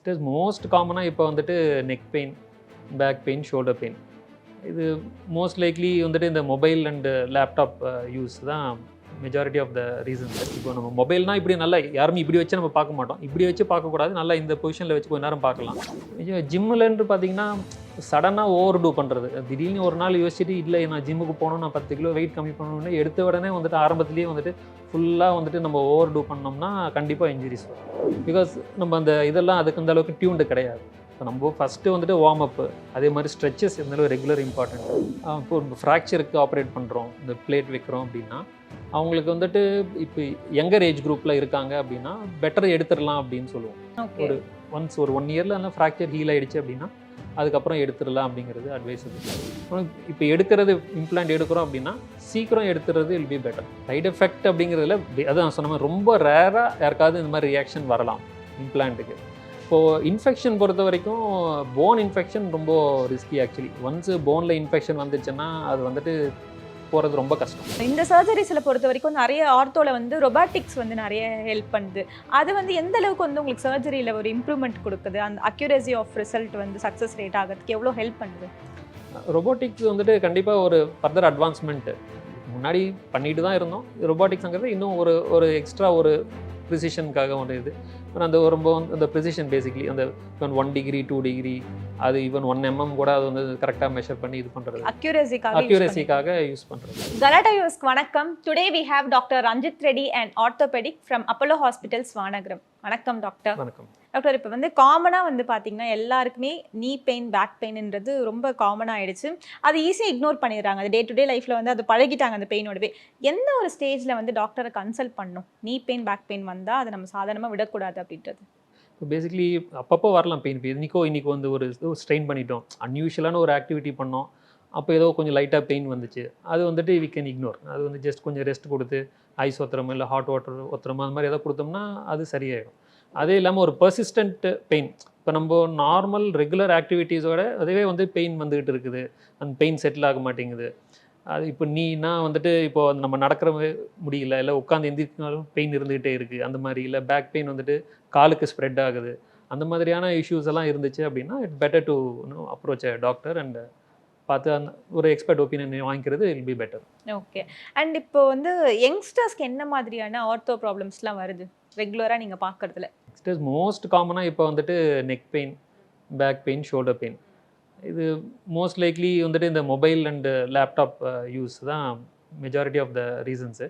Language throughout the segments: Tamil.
இட் இஸ் மோஸ்ட் காமனாக இப்போ வந்துட்டு neck pain, back pain, shoulder pain. இது மோஸ்ட் லைக்லி வந்துட்டு இந்த மொபைல் அண்டு லேப்டாப் யூஸ் தான் மெஜாரிட்டி ஆஃப் த ரீசன்ஸ். இப்போ நம்ம மொபைல்னால் இப்படி நல்லா யாருமே இப்படி வச்சு நம்ம பார்க்க மாட்டோம். இப்படி வச்சு பார்க்கக்கூடாது, நல்லா இந்த பொசிஷனில் வச்சு கொஞ்ச நேரம் பார்க்கலாம். ஜிம்முலன்னு பார்த்தீங்கன்னா சடனாக ஓவர் டூ பண்ணுறது. திடீர்னு ஒரு நாள் யோசிச்சுட்டு இல்லை நான் ஜிம்முக்கு போகணும், நான் 10 கிலோ வெயிட் கம்மி பண்ணணும்னு எடுத்த உடனே வந்துட்டு ஆரம்பத்துலேயே வந்துட்டு ஃபுல்லாக வந்துட்டு நம்ம ஓவர் டூ பண்ணோம்னா கண்டிப்பாக இன்ஜுரிஸ் வரும். பிகாஸ் நம்ம அந்த இதெல்லாம் அதுக்கு அந்த அளவுக்கு டியூன்டு கிடையாது. இப்போ நம்ம ஃபஸ்ட்டு வந்துட்டு வார்ம் அப்பு, அதே மாதிரி ஸ்ட்ரெச்சஸ் இருந்தாலும் ரெகுலர் இம்பார்ட்டன்ட். இப்போ ஃப்ராக்சருக்கு ஆப்ரேட் பண்ணுறோம், இந்த பிளேட் வைக்கிறோம் அப்படின்னா அவங்களுக்கு வந்துட்டு இப்போ யங்கர் ஏஜ் குரூப்பில் இருக்காங்க அப்படின்னா பெட்டர் எடுத்துடலாம் அப்படின்னு சொல்லுவோம். ஒரு ஒன்ஸ் ஒரு 1 இயரில் அந்த ஃப்ராக்சர் ஹீல் ஆகிடுச்சு அப்படின்னா அதுக்கப்புறம் எடுத்துடலாம் அப்படிங்கிறது அட்வைஸ். இப்போ எடுக்கிறது இம்ப்ளான்ட் எடுக்கிறோம் அப்படின்னா சீக்கிரம் எடுத்துறது will be better. Side effect அப்படிங்கிறதுல அதான் சொன்ன மாதிரி ரொம்ப ரேராக யாருக்காவது இந்த மாதிரி ரியாக்ஷன் வரலாம் இம்ப்ளான்ட்டுக்கு. இப்போது இன்ஃபெக்ஷன் பொறுத்த வரைக்கும் போன் இன்ஃபெக்ஷன் ரொம்ப ரிஸ்கி ஆக்சுவலி. ஒன்ஸ் போனில் இன்ஃபெக்ஷன் வந்துச்சுன்னா அது வந்துட்டு போகிறது ரொம்ப கஷ்டம். இந்த சர்ஜரிஸில் பொறுத்த வரைக்கும் நிறைய ஆர்த்தோவில் வந்து ரொபாட்டிக்ஸ் வந்து நிறைய ஹெல்ப் பண்ணுது. அது வந்து எந்த அளவுக்கு வந்து உங்களுக்கு சர்ஜரியில் ஒரு இம்ப்ரூவ்மெண்ட் கொடுக்குது, அந்த அக்யூரசி ஆஃப் ரிசல்ட் வந்து சக்ஸஸ் ரேட் ஆகிறதுக்கு எவ்வளோ ஹெல்ப் பண்ணுது? ரொபாட்டிக்ஸ் வந்துட்டு கண்டிப்பாக ஒரு ஃபர்தர் அட்வான்ஸ்மெண்ட்டு. முன்னாடி பண்ணிட்டு தான் இருந்தோம். ரொபாட்டிக்ஸுங்கிறது இன்னும் ஒரு எக்ஸ்ட்ரா ஒரு ப்ரிசிஷனுக்காக ஒன்று இது. அந்த ரொம்ப அந்த ப்ரிசிஷன் பேசிக்லி அந்த 1 டிகிரி 2 டிகிரி அது ஈவன் 1 mm கூட அது வந்து கரெக்டாக மெஷர் பண்ணி இது பண்ணுறது, அக்யூரசிக்காக யூஸ் பண்ணுறது. கலாட்டா வியூவர்ஸ்க்கு வணக்கம். Today we have doctor Ranjith Reddy and orthopaedic from Apollo hospitals Vanagaram. வணக்கம் டாக்டர். வணக்கம் டாக்டர். இப்போ வந்து காமனாக வந்து பார்த்தீங்கன்னா எல்லாருக்குமே நீ பெயின், பேக் பெயின்ன்றது ரொம்ப காமனாக ஆயிடுச்சு. அது ஈஸியாக இக்னோர் பண்ணிடுறாங்க. அது டே டு டே லைஃப்பில் வந்து அது பழகிட்டாங்க அந்த பெயினோடவே. எந்த ஒரு ஸ்டேஜில் வந்து டாக்டரை கன்சல்ட் பண்ணணும்? நீ பெயின், பேக் பெயின் வந்தால் அதை நம்ம சாதாரணமாக விடக்கூடாது அப்படின்றது. இப்போ பேசிக்லி அப்பப்போ வரலாம் பெயின். இன்றைக்கி வந்து ஒரு ஸ்ட்ரெயின் பண்ணிட்டோம், அன்யூஷுவலான ஒரு ஆக்டிவிட்டி பண்ணோம், அப்போ ஏதோ கொஞ்சம் லைட்டாக பெயின் வந்துச்சு, அது வந்துட்டு வி கேன் இக்னோர். அது வந்து ஜஸ்ட் கொஞ்சம் ரெஸ்ட் கொடுத்து ஐஸ் ஒத்துறமோ இல்லை ஹாட் வாட்டர் ஒத்துறமோ அந்த மாதிரி ஏதோ கொடுத்தோம்னா அது சரியாயிடும். அதே இல்லாமல் ஒரு பர்சிஸ்டன்ட் பெயின், இப்போ நம்ம நார்மல் ரெகுலர் ஆக்டிவிட்டீஸோட அதுவே வந்து பெயின் வந்துக்கிட்டு இருக்குது, அந்த பெயின் செட்டில் ஆக மாட்டேங்குது. அது இப்போ நீனா வந்துட்டு இப்போது நம்ம நடக்கிற முடியல, இல்லை உட்காந்து எந்திரினாலும் பெயின் இருந்துகிட்டே இருக்குது அந்த மாதிரி, இல்லை பேக் பெயின் வந்துட்டு காலுக்கு ஸ்ப்ரெட் ஆகுது, அந்த மாதிரியான இஷ்யூஸ் எல்லாம் இருந்துச்சு அப்படின்னா it's better to approach a doctor and பார்த்து அந்த ஒரு எக்ஸ்பர்ட் ஒப்பீனியன் வாங்கிக்கிறது will be better. Okay. And இப்போ வந்து யங்ஸ்டர்ஸ்க்கு என்ன மாதிரியான ஆர்த்தோ ப்ராப்ளம்ஸ்லாம் வருது ரெகுலராக நீங்கள் பார்க்குறதுல? இட் இஸ் மோஸ்ட் காமனாக இப்போ வந்துட்டு neck pain, back pain, shoulder pain. இது மோஸ்ட் லைக்லி வந்துட்டு இந்த மொபைல் அண்டு லேப்டாப் யூஸ் தான் மெஜாரிட்டி ஆஃப் த ரீசன்ஸு.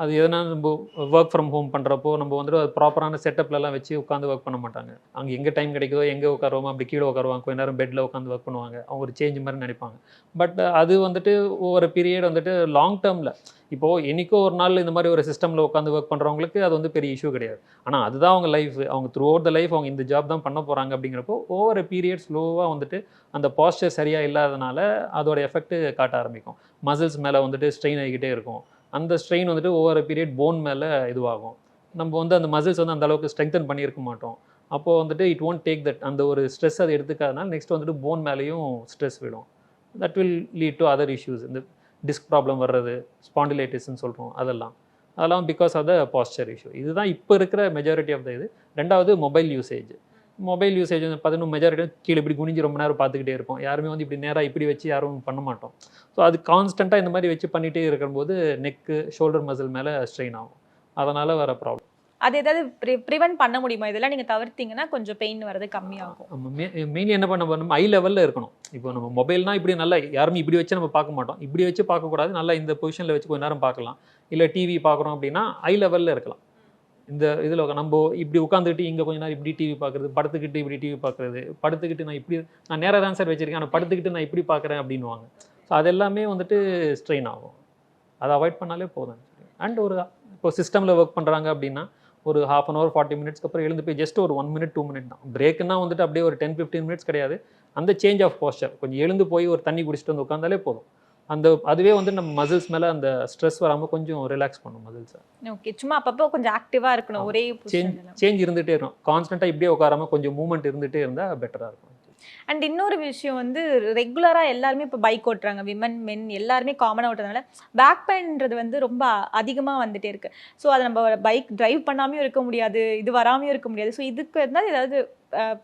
அது எதனா நம்ம ஒர்க் ஃப்ரம் ஹோம் பண்ணுறப்போ நம்ம வந்துட்டு அது ப்ராப்பரான செட்டப்லலாம் வச்சு உட்காந்து ஒர்க் பண்ண மாட்டாங்க. அங்கே எங்கே டைம் கிடைக்குதோ எங்கே உட்காருவோமோ அப்படி கீழே உட்காருவாங்க, கொஞ்ச நேரம் பெட்டில் உட்காந்து ஒர்க் பண்ணுவாங்க, அவங்க ஒரு சேஞ்ச் மாதிரி நினைப்பாங்க. பட் அது வந்துட்டு ஒவ்வொரு பீரியட் வந்துட்டு லாங் டேர்மில் இப்போது என்றைக்கோ ஒரு நாள் இந்த மாதிரி ஒரு சிஸ்டமில் உட்காந்து ஒர்க் பண்ணுறவங்களுக்கு அது வந்து பெரிய இஷ்யூ கிடையாது. ஆனால் அதுதான் அவங்க லைஃப், அவங்க த்ரூ அவுட் த லைஃப் அவங்க இந்த ஜாப் தான் பண்ண போகிறாங்க. அப்படிங்கிறப்போ ஒவ்வொரு பீரியட் ஸ்லோவாக வந்துட்டு அந்த பாஸ்டர் சரியாக இல்லாதனால அதோட எஃபெக்ட் காட்ட ஆரம்பிக்கும். மசில்ஸ் மேலே வந்துட்டு ஸ்ட்ரெயின் ஆகிக்கிட்டே இருக்கும். அந்த ஸ்ட்ரெயின் வந்துட்டு ஒவ்வொரு பீரியட் போன் மேலே இதுவாகும். நம்ம வந்து அந்த மசில்ஸ் வந்து அந்த அளவுக்கு ஸ்ட்ரெங்தன் பண்ணியிருக்க மாட்டோம். அப்போது வந்துட்டு இட் ஒன்ட் டேக் தட், அந்த ஒரு ஸ்ட்ரெஸ் அதை எடுத்துக்காதனால நெக்ஸ்ட் வந்துட்டு போன் மேலேயும் ஸ்ட்ரெஸ் விடும். That will lead to other issues. இந்த டிஸ்க் ப்ராப்ளம் வர்றது, ஸ்பாண்டிலைட்டிஸ்ன்னு சொல்கிறோம், அதெல்லாம் because of the posture issue. இதுதான் இப்போ இருக்கிற மெஜாரிட்டி ஆஃப் த இது. ரெண்டாவது மொபைல் யூசேஜ் வந்து பார்த்தீங்கன்னா மெஜாரிட்டி கீழே இப்படி குனிஞ்சு ரொம்ப நேரம் பார்த்துக்கிட்டே இருப்போம். யாருமே வந்து இப்படி நேராக இப்படி வச்சு யாரும் பண்ண மாட்டோம். ஸோ அது கான்ஸ்டண்ட்டாக இந்த மாதிரி வச்சு பண்ணிகிட்டே இருக்கும்போது நெக்கு, ஷோல்டர் மசில் மேலே ஸ்ட்ரெயின் ஆகும். அதனால் வர ப்ராப்ளம். அது ஏதாவது ப்ரிவென்ட் பண்ண முடியுமா? இதெல்லாம் நீங்கள் தவிர்த்தீங்கன்னா கொஞ்சம் பெயின் வரது கம்மியாகும். நம்ம மெயின் என்ன பண்ண ஐ லெவலில் இருக்கணும். இப்போ நம்ம மொபைல்னால் இப்படி நல்லா யாருமே இப்படி வச்சு நம்ம பார்க்க மாட்டோம், இப்படி வச்சு பார்க்கக்கூடாது, நல்லா இந்த பொசிஷனில் வச்சு கொஞ்சம் நேரம் பார்க்கலாம். இல்லை டிவி பார்க்குறோம் அப்படின்னா ஐ லெவலில் இருக்கலாம். இந்த இதில் நம்ம இப்படி உட்காந்துக்கிட்டு இங்கே கொஞ்சம் நேரம் இப்படி டிவி பார்க்குறது, படுத்துக்கிட்டு இப்படி டிவி பார்க்குறது, படுத்துக்கிட்டு நான் நேராக தான் சார் வச்சுருக்கேன் ஆனால் படுத்துக்கிட்டு நான் இப்படி பார்க்குறேன் அப்படின்வாங்க. ஸோ அது எல்லாமே வந்துட்டு ஸ்ட்ரெயின் ஆகும். அதை அவாய்ட் பண்ணாலே போதும். அண்ட் இப்போ சிஸ்டமில் ஒர்க் பண்ணுறாங்க அப்படின்னா ஒரு 1/2 hour 40 minutes அப்புறம் எழுந்து போய் ஜஸ்ட் ஒரு 1 minute 2 minute தான். பிரேக்குன்னா வந்துட்டு அப்படியே ஒரு 10-15 minutes கிடையாது. அந்த சேஞ்ச் ஆஃப் போஸ்டர் கொஞ்சம் எழுந்து போய் ஒரு தண்ணி குடிச்சிட்டு வந்து உட்காந்தாலே போதும். அதுவே வந்து நம்ம மசில்ஸ் மேலே அந்த ஸ்ட்ரெஸ் வராமல் கொஞ்சம் ரிலாக்ஸ் பண்ணும் மசில்ஸை. ஓகே. சும்மா அப்பப்போ கொஞ்சம் ஆக்டிவாக இருக்கணும், ஒரே சேஞ்ச் இருந்துகிட்டே இருக்கும். கான்ஸ்டண்ட்டாக இப்படியே உட்காராமல் கொஞ்சம் மூவ்மெண்ட் இருந்துகிட்டே இருந்தால் பெட்டராக இருக்கும். அண்ட் இன்னொரு விஷயம் வந்து ரெகுலராக எல்லாருமே இப்போ பைக் ஓட்டுறாங்க, விமன் மென் எல்லாருமே காமனாக ஓட்டுறதுனால பேக் பெயின்ன்றது வந்து ரொம்ப அதிகமாக வந்துட்டே இருக்கு. ஸோ அதை நம்ம பைக் டிரைவ் பண்ணாமையும் இருக்க முடியாது, இது வராமையும் இருக்க முடியாது. ஸோ இதுக்கு இருந்தால் ஏதாவது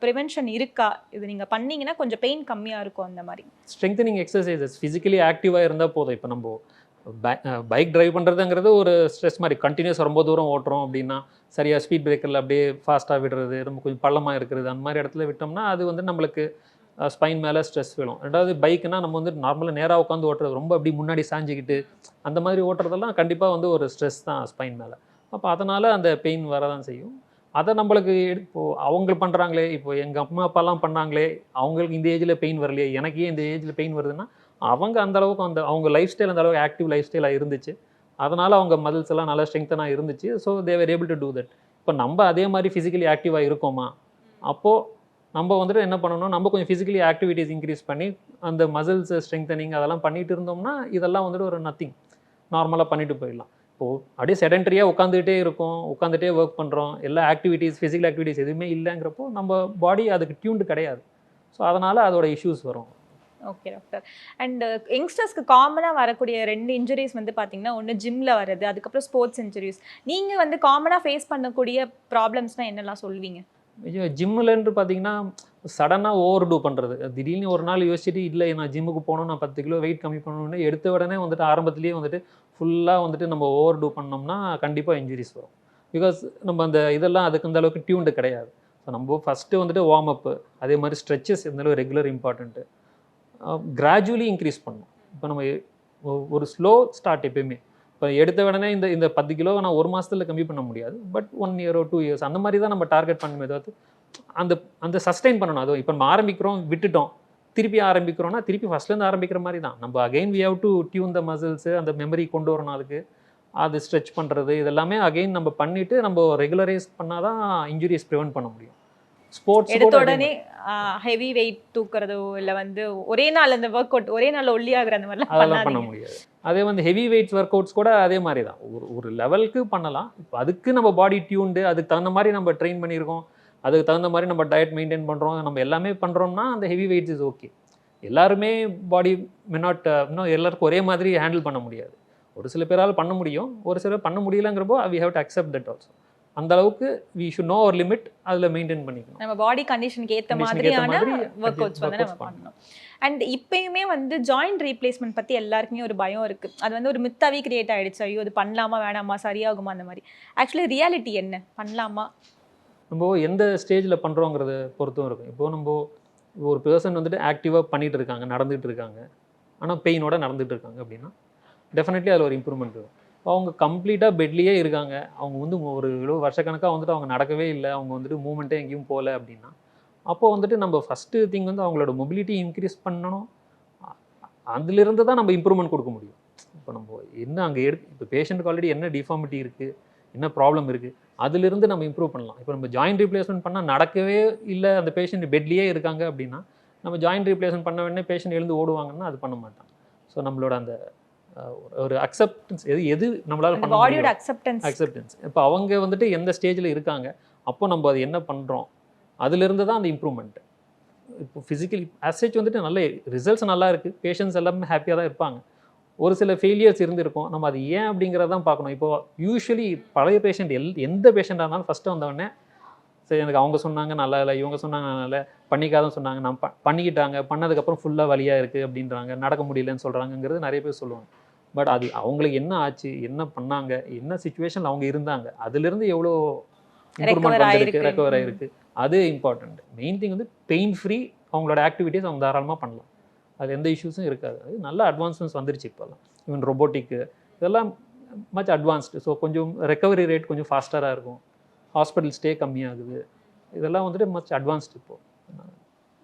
ப்ரிவென்ஷன் இருக்கா? இது நீங்கள் பண்ணீங்கன்னா கொஞ்சம் பெயின் கம்மியாக இருக்கும் அந்த மாதிரி. ஸ்ட்ரெங்தனிங் எக்ஸசைசஸ் ஃபிசிக்கலி ஆக்டிவாக இருந்தால் போதும். இப்போ நம்ம பைக் டிரைவ் பண்ணுறதுங்கிறது ஒரு ஸ்ட்ரெஸ் மாதிரி. கண்டினியூஸ் ரொம்ப தூரம் ஓட்டுறோம் அப்படின்னா சரியாக ஸ்பீட் பிரேக்கரில் அப்படியே ஃபாஸ்ட்டாக விடுறது, நம்ம கொஞ்சம் பள்ளமாக இருக்கிறது, அந்த மாதிரி இடத்துல விட்டோம்னா அது வந்து நம்மளுக்கு ஸ்பைன் மேலே ஸ்ட்ரெஸ் விழும். ரெண்டாவது பைக்குனா நம்ம வந்து நார்மலாக நேராக உட்காந்து ஓட்டுறது, ரொம்ப அப்படி முன்னாடி சாஞ்சிக்கிட்டு அந்த மாதிரி ஓட்டுறதெல்லாம் கண்டிப்பாக வந்து ஒரு ஸ்ட்ரெஸ் தான் ஸ்பைன் மேலே. அப்போ அதனால் அந்த பெயின் வரதான் செய்யும். அதை நம்மளுக்கு இப்போது அவங்க பண்ணுறாங்களே, இப்போ எங்கள் அம்மா அப்பாலாம் பண்ணாங்களே, அவங்களுக்கு இந்த ஏஜில் பெயின் வரலையே, எனக்கே இந்த ஏஜில் பெயின் வருதுன்னா அவங்க அந்த அளவுக்கு அவங்க லைஃப் ஸ்டைல் அந்த அளவுக்கு ஆக்டிவ் லைஃப் ஸ்டைலாக இருந்துச்சு. அதனால் அவங்க மசில்ஸ் எல்லாம் நல்லா ஸ்ட்ரெங்தனாக இருந்துச்சு. So they were able to do that. இப்போ நம்ம அதே மாதிரி ஃபிசிக்கலி ஆக்டிவாக இருக்கோமா? அப்போது நம்ம வந்துட்டு என்ன பண்ணணும், நம்ம கொஞ்சம் ஃபிசிக்கலி ஆக்டிவிட்டீஸ் இன்க்ரீஸ் பண்ணி அந்த மசில்ஸ் ஸ்ட்ரெங்தனிங் அதெல்லாம் பண்ணிட்டு இருந்தோம்னா இதெல்லாம் வந்துட்டு ஒரு நத்திங், நார்மலாக பண்ணிட்டு போயிடலாம். இப்போது அப்படியே செடென்ட்ரியாக உட்காந்துக்கிட்டே இருக்கோம், உட்காந்துட்டே ஒர்க் பண்ணுறோம், எல்லா ஆக்டிவிட்டீஸ் ஃபிசிக்கல் ஆக்டிவிட்டீஸ் எதுவுமே இல்லைங்கிறப்போ நம்ம பாடி அதுக்கு டியூன்டு கிடையாது. ஸோ அதனால் அதோட இஷ்யூஸ் வரும். Okay doctor. அண்ட் யங்ஸ்டர்ஸ்க்கு காமனாக வரக்கூடிய 2 இன்ஜுரிஸ் வந்து பார்த்தீங்கன்னா, ஒன்று ஜிம்மில் வர்றது, அதுக்கப்புறம் ஸ்போர்ட்ஸ் இன்ஜுரிஸ். நீங்கள் வந்து காமனாக ஃபேஸ் பண்ணக்கூடிய ப்ராப்ளம்ஸ்னால் என்னெல்லாம் சொல்வீங்க? ஜிம்முலன்னு பார்த்தீங்கன்னா சடனாக ஓவர் டூ பண்ணுறது. திடீர்னு ஒரு நாள் யோசிச்சுட்டு இல்லை நான் ஜிம்முக்கு போகணும், நான் 10 கிலோ வெயிட் கம்மி பண்ணணும்னு எடுத்த உடனே வந்துட்டு ஆரம்பத்துலேயே வந்துட்டு ஃபுல்லாக வந்துட்டு நம்ம ஓவர் டூ பண்ணோம்னா கண்டிப்பாக இன்ஜுரிஸ் வரும். பிகாஸ் நம்ம அந்த இதெல்லாம் அதுக்கு அந்த அளவுக்கு டியூன்டு கிடையாது. ஸோ நம்ம ஃபஸ்ட்டு வந்துட்டு வார்ம் அப்பு, அதே மாதிரி ஸ்ட்ரெச்சஸ் இருந்தாலும் ரெகுலர் இம்பார்ட்டண்ட்டு. கிராஜுவலி இன்க்ரீஸ் பண்ணணும். இப்போ நம்ம ஒரு ஸ்லோ ஸ்டார்ட் எப்பயுமே. இப்போ எடுத்த உடனே இந்த 10 கிலோ நான் ஒரு மாதத்தில் கம்மி பண்ண முடியாது. பட் 1 இயரோ 2 இயர்ஸ் அந்த மாதிரி தான் நம்ம டார்கெட் பண்ணணுமே தவிர்த்து அந்த சஸ்டெயின் பண்ணணும். அதுவும் இப்போ நம்ம ஆரம்பிக்கிறோம், விட்டுட்டோம், திருப்பி ஆரம்பிக்கிறோம்னா திருப்பி ஃபஸ்ட்லேருந்து ஆரம்பிக்கிற மாதிரி தான். நம்ம again we have to tune the muscles, அந்த மெமரி கொண்டு வரணும். அதுக்கு அது ஸ்ட்ரெச் பண்ணுறது இதெல்லாமே அகைன் நம்ம பண்ணிவிட்டு நம்ம ரெகுலரைஸ் பண்ணால் தான் இன்ஜுரிஸ் ப்ரிவென்ட் பண்ண முடியும். ஸ்போர்ட்ஸ் எடுத்த உடனே ஹெவி வெயிட் தூக்குறதோ இல்லை வந்து ஒரே நாள் அந்த ஒர்க் அவுட் ஒரே நாள் ஒல்லி ஆகுற அந்த மாதிரிலாம் அதெல்லாம் பண்ண முடியாது. அதே வந்து ஹெவி வெயிட்ஸ் ஒர்க் அவுட்ஸ் கூட அதே மாதிரி தான், ஒரு லெவலுக்கு பண்ணலாம். இப்போ அதுக்கு நம்ம பாடி டியூன்டு, அதுக்கு தகுந்த மாதிரி நம்ம ட்ரெயின் பண்ணியிருக்கோம், அதுக்கு தகுந்த மாதிரி நம்ம டயட் மெயின்டைன் பண்ணுறோம், நம்ம எல்லாமே பண்ணுறோம்னா அந்த ஹெவி வெயிட்ஸ் இஸ் ஓகே. எல்லாருமே பாடி நாட் இன்னும் எல்லாருக்கும் ஒரே மாதிரி ஹேண்டில் பண்ண முடியாது. ஒரு சில பேரால் பண்ண முடியும், ஒரு சிலர் பண்ண முடியலங்கிறப்போ we have to accept that also. அந்த அளவுக்கு we should know our limit, அதில் மெயின்டைன் பண்ணிக்கணும். நம்ம பாடி கண்டிஷனுக்கு ஏற்ற மாதிரியான ஒர்க் அவுட்ஸ் வந்து நம்ம பண்ணணும். அண்ட் இப்பயுமே வந்து ஜாயிண்ட் ரீப்ளேஸ்மெண்ட் பற்றி எல்லாருக்குமே ஒரு பயம் இருக்குது. அது வந்து ஒரு மித்தாவே கிரியேட் ஆகிடுச்சு. ஐயோ அது பண்ணலாமா வேணாமா, சரியாகுமா அந்த மாதிரி. ஆக்சுவலி ரியாலிட்டி என்ன, பண்ணலாமா? நம்ம எந்த ஸ்டேஜில் பண்ணுறோங்கிறத பொறுத்தும் இருக்கும். இப்போது நம்ம ஒரு பர்சன் வந்துட்டு ஆக்டிவாக பண்ணிகிட்டு இருக்காங்க, நடந்துகிட்டு இருக்காங்க, ஆனால் பெயினோட நடந்துகிட்டு இருக்காங்க அப்படின்னா டெஃபினெட்லி அதில் ஒரு இம்ப்ரூவ்மெண்ட் இருக்கும். அவங்க கம்ப்ளீட்டாக பெட்லேயே இருக்காங்க, அவங்க வந்து ஒரு வருஷக்கணக்காக வந்துட்டு அவங்க நடக்கவே இல்லை, அவங்க வந்துட்டு மூவ்மெண்ட்டே எங்கேயும் போகல அப்படின்னா அப்போது வந்துட்டு நம்ம ஃபஸ்ட்டு திங் வந்து அவங்களோட மொபிலிட்டி இன்க்ரீஸ் பண்ணணும். அதுலேருந்து தான் நம்ம இம்ப்ரூவ்மெண்ட் கொடுக்க முடியும். இப்போ நம்ம என்ன அங்கே இப்போ பேஷண்ட்டுக்கு ஆல்ரெடி என்ன டிஃபார்மிட்டி இருக்குது, என்ன ப்ராப்ளம் இருக்குது, அதிலிருந்து நம்ம இம்ப்ரூவ் பண்ணலாம். இப்போ நம்ம ஜாயிண்ட் ரீப்ளேஸ்மெண்ட் பண்ணால் நடக்கவே இல்லை, அந்த பேஷண்ட் பெட்லேயே இருக்காங்க அப்படின்னா நம்ம ஜாயிண்ட் ரீப்ளேஸ்மெண்ட் பண்ண உடனே பேஷண்ட் எழுந்து ஓடுவாங்கன்னா அது பண்ண மாட்டாங்க. ஸோ நம்மளோட அந்த ஒரு அக்செப்டன்ஸ் எது நம்மளால் பண்ண பாடியோட அக்செப்டன்ஸ். இப்போ அவங்க வந்துட்டு எந்த ஸ்டேஜில் இருக்காங்க, அப்போ நம்ம அது என்ன பண்ணுறோம், அதிலிருந்து தான் அந்த இம்ப்ரூவ்மெண்ட். இப்போ ஃபிசிக்கலி அசேஜ் வந்துட்டு நல்ல ரிசல்ட்ஸ் நல்லா இருக்குது, பேஷண்ட்ஸ் எல்லாமே ஹாப்பியாக தான் இருப்பாங்க. ஒரு சில ஃபெயிலியர்ஸ் இருந்திருக்கும், நம்ம அது ஏன் அப்படிங்கிறதான் பார்க்கணும். இப்போ யூஸ்வலி பழைய பேஷண்ட் எந்த பேஷண்ட்டாக இருந்தாலும் ஃபஸ்ட்டு வந்தவொடனே சரி எனக்கு அவங்க சொன்னாங்க நல்லா இல்லை, இவங்க சொன்னாங்க நல்லா இல்லை, பண்ணிக்காதான் சொன்னாங்க, நான் பண்ணிக்கிட்டாங்க, பண்ணதுக்கப்புறம் ஃபுல்லாக வலியாக இருக்குது அப்படின்றாங்க, நடக்க முடியலன்னு சொல்கிறாங்கங்கிறது நிறைய பேர் சொல்லுவாங்க. பட் அது அவங்களுக்கு என்ன ஆச்சு, என்ன பண்ணாங்க, என்ன சுச்சுவேஷனில் அவங்க இருந்தாங்க, அதுலேருந்து எவ்வளோ இம்ப்ரூவ்மெண்ட் வந்திருக்கு, ரெக்கவர் ஆகிருக்கு, அது இம்பார்ட்டண்ட். மெயின் திங் வந்து பெயின் ஃப்ரீ அவங்களோட ஆக்டிவிட்டீஸ் அவங்க தாராளமாக பண்ணலாம், அது எந்த இஷ்யூஸும் இருக்காது. அது நல்ல அட்வான்ஸ்மெண்ட்ஸ் வந்துருச்சு இப்போல்லாம். ஈவன் ரொபோட்டிக்கு இதெல்லாம் மச் அட்வான்ஸ்டு. ஸோ கொஞ்சம் ரெக்கவரி ரேட் கொஞ்சம் ஃபாஸ்டராக இருக்கும், ஹாஸ்பிட்டல் ஸ்டே கம்மியாகுது, இதெல்லாம் வந்துட்டு மச் அட்வான்ஸ்டு இப்போது.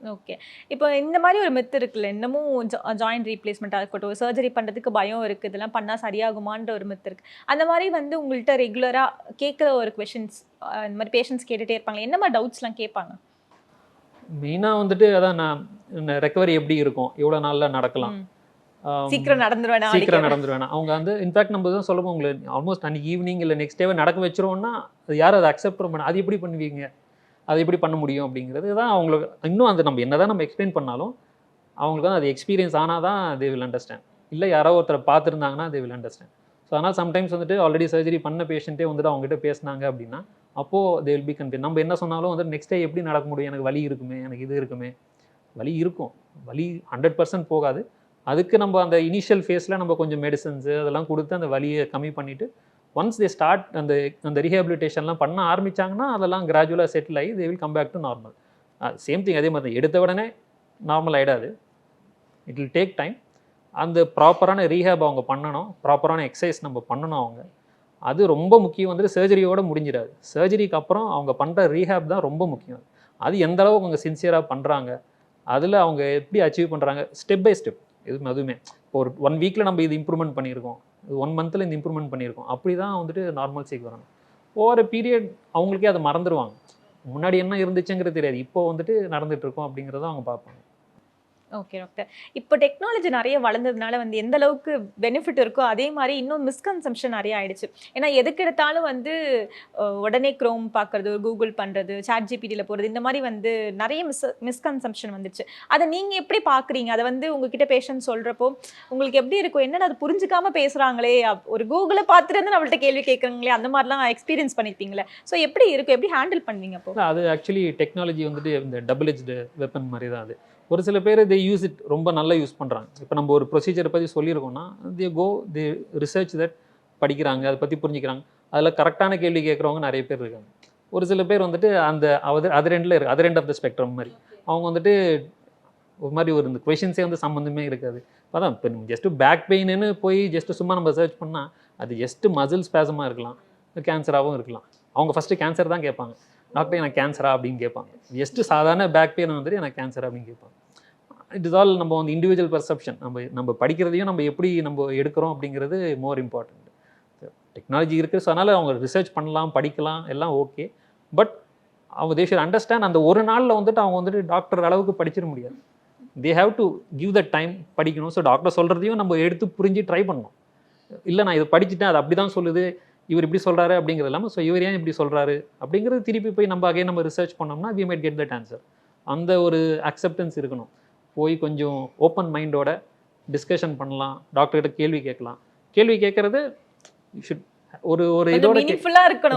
ஓகே. இப்போ இந்த மாதிரி ஒரு மித்து இருக்குல்ல, இன்னமும் ஜாயிண்ட் ரீப்ளேஸ்மெண்ட்டாக இருக்கட்டும், சர்ஜரி பண்ணுறதுக்கு பயம் இருக்குது, இதெல்லாம் பண்ணால் சரியாகுமான்ற ஒரு மித்து இருக்குது. அந்த மாதிரி வந்து உங்கள்கிட்ட ரெகுலராக கேட்குற ஒரு கொஷின்ஸ், இந்த மாதிரி பேஷண்ட்ஸ் கேட்டுகிட்டே இருப்பாங்க, என்ன மாதிரி டவுட்ஸ்லாம் கேட்பாங்க? மெயினாக வந்துட்டு அதான் நான் ரெக்கவரி எப்படி இருக்கும், எவ்வளோ நாளில் நடக்கலாம், சீக்கிரம் நடந்துருவேனா அவங்க வந்து இன்ஃபேக்ட் நம்ம தான் சொல்லுவோம், உங்களுக்கு ஆல்மோஸ்ட் அன்றைக்கி ஈவினிங் இல்லை நெக்ஸ்ட் டேவே நடக்க வச்சிருவோம்னா அது யாரும் அதை அக்செப்ட் பண்ண, அது எப்படி பண்ணுவீங்க, அது எப்படி பண்ண முடியும் அப்படிங்கிறது தான் அவங்களுக்கு இன்னும் அந்த நம்ம என்ன தான் நம்ம எக்ஸ்பிளைன் பண்ணாலும் அவங்களுக்கு வந்து அது எக்ஸ்பீரியன்ஸ் ஆனால் தான் தே வில் அண்டர்ஸ்டாண்ட். இல்லை யாரோ ஒருத்தரை பார்த்துருந்தாங்கன்னா தே வில் அண்டர்ஸ்டாண்ட். ஸோ அதனால் சம்டைம்ஸ் வந்துட்டு ஆல்ரெடி சர்ஜரி பண்ண பேஷண்ட்டே வந்துட்டு அவங்ககிட்ட பேசினாங்க அப்படின்னா அப்போது தே வில் பி கன்ஃபியூஸ். நம்ம என்ன சொன்னாலும் வந்து நெக்ஸ்ட் டே எப்படி நடக்க முடியும், எனக்கு வலி இருக்குமே, எனக்கு இது இருக்குமே. வலி இருக்கும், வலி 100% போகாது. அதுக்கு நம்ம அந்த இனிஷியல் ஃபேஸில் நம்ம கொஞ்சம் மெடிசன்ஸு அதெல்லாம் கொடுத்து அந்த வலியை கம்மி பண்ணிவிட்டு ஒன்ஸ் தே ஸ்டார்ட் அந்த அந்த ரீஹேபிலிட்டேஷன்லாம் பண்ண ஆரம்பித்தாங்கன்னா அதெல்லாம் கிராஜுவலாக செட்டில் ஆகி they will come back to normal. Same thing அதே மாதிரி தான், எடுத்த உடனே நார்மல் ஆகிடாது, இட் வில் டேக் டைம். அந்த ப்ராப்பரான ரீஹேப் அவங்க பண்ணணும், ப்ராப்பரான எக்ஸசைஸ் நம்ம பண்ணணும். அவங்க அது ரொம்ப முக்கியம். வந்துட்டு சர்ஜரியோடு முடிஞ்சிடாது, சர்ஜரிக்கு அப்புறம் அவங்க பண்ணுற ரீஹேப் தான் ரொம்ப முக்கியம். அது எந்த அளவுக்கு அவங்க சின்சியராக பண்ணுறாங்க, அதில் அவங்க எப்படி அச்சீவ் பண்ணுறாங்க ஸ்டெப் பை ஸ்டெப். அதுவுமே இப்போ ஒரு 1 வீக்கில் நம்ம இது இம்ப்ரூவ்மெண்ட் பண்ணியிருக்கோம், 1 மந்தில் இந்த இம்ப்ரூவ்மெண்ட் பண்ணியிருக்கோம், அப்படி தான் வந்துட்டு நார்மல் சீக்கு வரணும். ஓவர பீரியட் அவங்களுக்கே அதை மறந்துடுவாங்க. முன்னாடி என்ன இருந்துச்சுங்கிறது தெரியாது, இப்போ வந்துட்டு நடந்துகிட்ருக்கோம் அப்படிங்கிறத அவங்க பார்ப்பாங்க. Okay doctor. இப்போ டெக்னாலஜி நிறைய வளர்ந்ததுனால வந்து எந்த அளவுக்கு பெனிஃபிட் இருக்கோ அதே மாதிரி இன்னும் மிஸ்கன்செப்ஷன் நிறைய ஆயிடுச்சு. ஏன்னா எதுக்கு எடுத்தாலும் வந்து உடனே க்ரோம் பார்க்கறது, கூகுள் பண்ணுறது, சாட் ஜிபிடியில் போகிறது, இந்த மாதிரி வந்து நிறைய மிஸ்கன்செப்ஷன் வந்துச்சு. அதை நீங்கள் எப்படி பார்க்குறீங்க? அதை வந்து உங்ககிட்ட பேஷண்ட் சொல்கிறப்போ உங்களுக்கு எப்படி இருக்கும்? என்னென்ன அது புரிஞ்சுக்காமல் பேசுகிறாங்களே, ஒரு கூகுளை பார்த்துட்டு வந்து நம்மள்ட்ட கேள்வி கேட்குறாங்களே, அந்த மாதிரிலாம் எக்ஸ்பீரியன்ஸ் பண்ணியிருப்பீங்களே. ஸோ எப்படி இருக்கும், எப்படி ஹேண்டில் பண்ணுவீங்க அப்போ? அது ஆக்சுவலி டெக்னாலஜி வந்துட்டு இந்த டபுள் எட்ஜ்டு வெப்பன் மாதிரி தான் அது. ஒரு சில பேர் தே யூஸ் இட் ரொம்ப நல்லா யூஸ் பண்ணுறாங்க. இப்போ நம்ம ஒரு ப்ரொசீஜரை பற்றி சொல்லியிருக்கோம்னா தே ரிசர்ச் தட், படிக்கிறாங்க, அதை பற்றி புரிஞ்சுக்கிறாங்க, அதில் கரெக்டான கேள்வி கேட்குறவங்க நிறைய பேர் இருக்காங்க. ஒரு சில பேர் வந்துட்டு அந்த அது ரெண்டில் இருக்குது, அது ரெண்ட் ஆஃப் த ஸ்பெக்ட்ரம் மாதிரி. அவங்க வந்துட்டு ஒரு மாதிரி ஒரு இந்த கொஷின்ஸே வந்து சம்மந்தமே இருக்காது. அதான் இப்போ ஜஸ்ட்டு பேக் பெயின்னு போய் ஜஸ்ட்டு சும்மா நம்ம சர்ச் பண்ணால் அது ஜஸ்ட்டு மசில் ஸ்பேசமாக இருக்கலாம், கேன்சராகவும் இருக்கலாம். அவங்க ஃபஸ்ட்டு கேன்சர் தான் கேட்பாங்க, டாக்டர் எனக்கு கேன்சரா அப்படின்னு கேட்பாங்க. ஜஸ்ட்டு சாதாரண பேக் பெயின் வந்துட்டு எனக்கு கேன்சர் அப்படின்னு கேட்பாங்க. இட் இஸ் ஆல் நம்ம வந்து இண்டிவிஜுவல் பர்செப்ஷன். நம்ம படிக்கிறதையும் நம்ம எப்படி நம்ம எடுக்கிறோம் அப்படிங்கிறது மோர் இம்பார்ட்டன்ட். டெக்னாலஜி இருக்குது, ஸோ அதனால் அவங்க ரிசர்ச் பண்ணலாம், படிக்கலாம், எல்லாம் ஓகே. பட் அவங்க தே ஷுட் அண்டர்ஸ்டாண்ட் அந்த ஒரு நாளில் வந்துட்டு அவங்க வந்துட்டு டாக்டர் அளவுக்கு படிச்சிட முடியாது. They have to give the time படிக்கணும். ஸோ டாக்டர் சொல்கிறதையும் நம்ம எடுத்து புரிஞ்சு ட்ரை பண்ணணும். இல்லை நான் இதை படிச்சுட்டேன், அது அப்படி தான் சொல்லுது, இவர் இப்படி சொல்கிறாரு அப்படிங்கிறது இல்லாமல் ஸோ இவர் ஏன் இப்படி சொல்கிறாரு அப்படிங்கிறது திருப்பி போய் நம்ம அகைன் நம்ம ரிசர்ச் பண்ணோம்னா we might get that answer. அந்த ஒரு அக்செப்டன்ஸ் இருக்கணும். போய் கொஞ்சம் ஓப்பன் மைண்டோட டிஸ்கஷன் பண்ணலாம், டாக்டர்கிட்ட கேள்வி கேட்கலாம். கேள்வி கேட்குறது ஷுட் ஒரு இதோட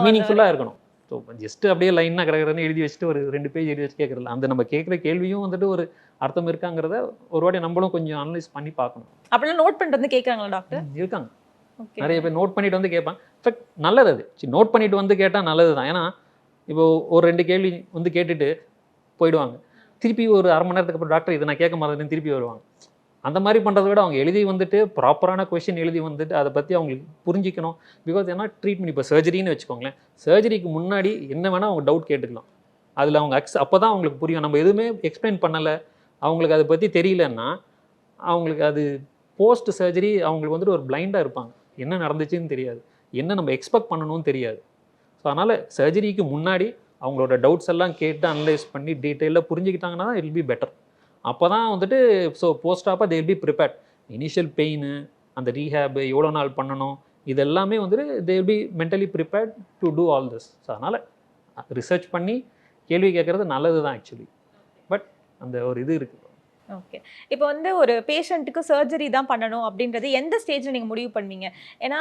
மீனிங்ஃபுல்லாக இருக்கணும். ஸோ ஜஸ்ட்டு அப்படியே லைனாக கிடக்கிறன்னு எழுதி வச்சுட்டு ஒரு 2 பேஜ் எழுதி வச்சு கேட்குறதில்ல. அந்த நம்ம கேட்குற கேள்வியும் வந்துட்டு ஒரு அர்த்தம் இருக்காங்கிறத ஒரு வாட்டி நம்மளும் கொஞ்சம் அனலைஸ் பண்ணி பார்க்கணும். அப்படிலாம் நோட் பண்ணிட்டு வந்து கேட்குறாங்களா டாக்டர்? இருக்காங்க, நிறைய பேர் நோட் பண்ணிட்டு வந்து கேட்பாங்க. இன்ஃபேக்ட் நல்லது, அது நோட் பண்ணிட்டு வந்து கேட்டால் நல்லது தான். ஏன்னா இப்போ ஒரு 2 கேள்வி வந்து கேட்டுட்டு போயிடுவாங்க, திருப்பி ஒரு அரை மணி நேரத்துக்கு அப்புறம் டாக்டர் இதை நான் கேட்க மாட்டேன்னு திருப்பி வருவாங்க. அந்த மாதிரி பண்ணுறத விட அவங்க எழுதி வந்துட்டு ப்ராப்பரான கொஷின் எழுதி வந்துட்டு அதை பற்றி அவங்களுக்கு புரிஞ்சிக்கணும். பிகாஸ் ஏன்னா ட்ரீட்மெண்ட் இப்போ சர்ஜரின்னு வச்சுக்கோங்களேன், சர்ஜரிக்கு முன்னாடி என்ன வேணால் அவங்க டவுட் கேட்டுக்கலாம். அதில் அவங்க அப்போ தான் அவங்களுக்கு புரியும். நம்ம எதுவுமே எக்ஸ்பிளைன் பண்ணலை, அவங்களுக்கு அதை பற்றி தெரியலன்னா அவங்களுக்கு அது போஸ்ட் சர்ஜரி அவங்களுக்கு வந்துட்டு ஒரு பிளைண்டாக இருப்பாங்க. என்ன நடந்துச்சுன்னு தெரியாது, என்ன நம்ம எக்ஸ்பெக்ட் பண்ணணும்னு தெரியாது. ஸோ அதனால் சர்ஜரிக்கு முன்னாடி அவங்களோட டவுட்ஸ் எல்லாம் கேட்டு அனலைஸ் பண்ணி டீட்டெயிலாக புரிஞ்சுக்கிட்டாங்கன்னா இட் வில் பி பெட்டர். அப்போ தான் வந்துட்டு ஸோ போஸ்ட் ஆப்பாக they will be prepared. Initial pain, அந்த ரீஹேப் எவ்வளோ நாள் பண்ணணும், இது எல்லாமே வந்துட்டு they will be mentally prepared to do all this. So அதனால் ரிசர்ச் பண்ணி கேள்வி கேட்குறது நல்லது தான் ஆக்சுவலி. பட் அந்த ஒரு இது இருக்குது. ஓகே. இப்போ வந்து ஒரு பேஷண்ட்டுக்கு சர்ஜரி தான் பண்ணணும் அப்படின்றது எந்த ஸ்டேஜில் நீங்கள் முடிவு பண்ணுவீங்க? ஏன்னா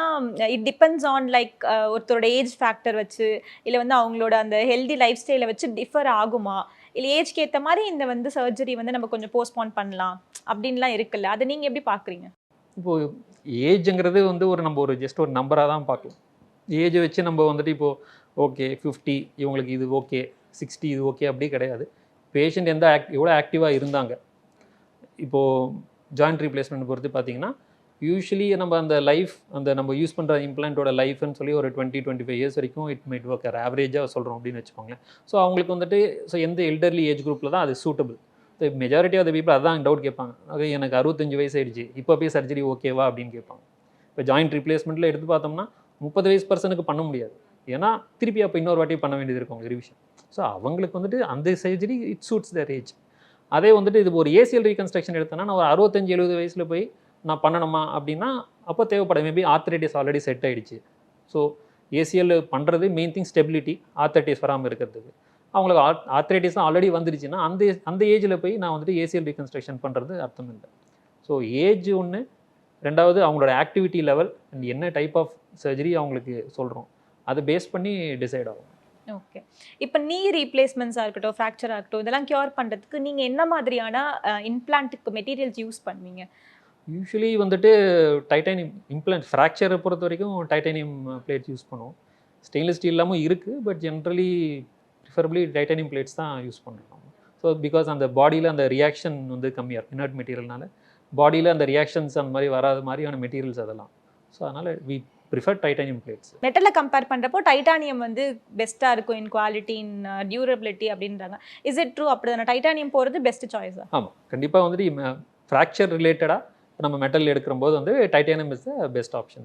இட் டிபெண்ட்ஸ் ஆன் லைக் ஒருத்தரோட ஏஜ் ஃபேக்டர் வச்சு, இல்லை வந்து அவங்களோட அந்த ஹெல்தி லைஃப் ஸ்டைலை வச்சு டிஃபர் ஆகுமா, இல்லை ஏஜ்க்கு ஏற்ற மாதிரி இந்த வந்து சர்ஜரி வந்து நம்ம கொஞ்சம் போஸ்ட்போன் பண்ணலாம் அப்படின்லாம் இருக்குல்ல, அதை நீங்கள் எப்படி பார்க்குறீங்க? இப்போது ஏஜுங்கிறது வந்து நம்ம ஒரு ஜஸ்ட் ஒரு நம்பராக தான் பார்க்கலாம். ஏஜை வச்சு நம்ம வந்துட்டு இப்போது ஓகே 50 இவங்களுக்கு இது ஓகே, 60 இது ஓகே அப்படி கிடையாது. பேஷண்ட் எவ்வளோ ஆக்டிவாக இருந்தாங்க. இப்போது ஜாயிண்ட் ரீப்ளேஸ்மெண்ட் பொறுத்து பார்த்தீங்கன்னா யூஸ்வலி நம்ம அந்த லைஃப் அந்த நம்ம யூஸ் பண்ணுற இம்ப்ளான்ட்டோட லைஃப்னு சொல்லி ஒரு 20-25 இயர்ஸ் வரைக்கும் இட் மைட் ஒர்க் ஆவரேஜாக சொல்கிறோம் அப்படின்னு வச்சுக்கோங்களேன். ஸோ அவங்களுக்கு வந்துட்டு ஸோ எந்த எல்டர்லி ஏஜ் குரூப்பில் தான் அது suitable. So majority of the people அதான் டவுட் கேட்பாங்க, அது எனக்கு 65 வயசு ஆயிடுச்சு, இப்போ போய் சர்ஜரி ஓகேவா அப்படின்னு கேட்பாங்க. இப்போ ஜாயிண்ட் ரீப்ளேஸ்மெண்ட்டில் எடுத்து பார்த்தோம்னா 30 வயசு பர்சனுக்கு பண்ண முடியாது, ஏன்னா திருப்பி அப்போ இன்னொரு வாட்டி பண்ண வேண்டியது இருக்கும் ரிவிஷன். ஸோ அவங்களுக்கு வந்துட்டு அந்த surgery it suits their age. அதே வந்துட்டு இது ஒரு ஏசிஎல் ரீகன்ஸ்ட்ரக்ஷன் எடுத்தேன்னா நான் ஒரு 65-70 வயசில் போய் நான் பண்ணணுமா அப்படின்னா அப்போ தேவைப்படாது. மேபி ஆர்த்தரைட்டிஸ் ஆல்ரெடி செட் ஆகிடுச்சு. ஸோ ஏசிஎல் பண்ணுறது மெயின் திங் ஸ்டெபிலிட்டி, ஆர்த்தரைட்டிஸ் வராமல் இருக்கிறதுக்கு. அவங்களுக்கு ஆர்த்ரைட்டிஸ்லாம் ஆல்ரெடி வந்துருச்சுன்னா அந்த ஏஜில் போய் நான் வந்துட்டு ஏசிஎல் ரீகன்ஸ்ட்ரக்ஷன் பண்ணுறது அர்த்தம் இல்லை. ஸோ ஏஜ் ஒன்று, ரெண்டாவது அவங்களோட ஆக்டிவிட்டி லெவல் அண்ட் என்ன டைப் ஆஃப் சர்ஜரி அவங்களுக்கு சொல்கிறோம், அதை பேஸ் பண்ணி டிசைட் ஆகும். ஓகே. இப்போ நீ ரீப்ளேஸ்மெண்ட்ஸாக இருக்கட்டும், ஃப்ராக்சராக இருக்கட்டும், இதெல்லாம் க்யூர் பண்ணுறதுக்கு நீங்கள் என்ன மாதிரியான இம்ப்ளான்ட்டுக்கு மெட்டீரியல்ஸ் யூஸ் பண்ணுவீங்க? யூஸ்வலி வந்துட்டு டைட்டானியம் இம்ப்ளான்ட், ஃப்ராக்சரை பொறுத்த வரைக்கும் டைட்டானியம் பிளேட்ஸ் யூஸ் பண்ணுவோம். ஸ்டெயின்லெஸ் ஸ்டீல் எல்லாமும் இருக்குது, but generally preferably titanium plates தான் யூஸ் பண்ணுறோம். ஸோ பிகாஸ் அந்த பாடியில் அந்த ரியாக்ஷன் வந்து கம்மியாக இருக்கும், இனர்ட் மெட்டீரியல்னால பாடியில் அந்த ரியாக்ஷன்ஸ் அந்த மாதிரி வராத மாதிரியான மெட்டீரியல்ஸ் அதெல்லாம். ஸோ அதனால் வி ப்ரிஃபர் டைட்டானியம் பிளேட்ஸ். மெட்டலில் கம்பேர் பண்ணுறப்போ டைட்டானியம் வந்து பெஸ்ட்டாக இருக்கும் இன் குவாலிட்டி, இன் டியூரபிலிட்டி அப்படின்றாங்க. Is it true? அப்படி தானே டைட்டானியம் போகிறது பெஸ்ட் சாய்ஸா? ஆமாம், கண்டிப்பாக வந்துட்டு ஃப்ராக்சர் ரிலேட்டடாக நம்ம மெட்டல் எடுக்கும்போது வந்து titanium is the best option.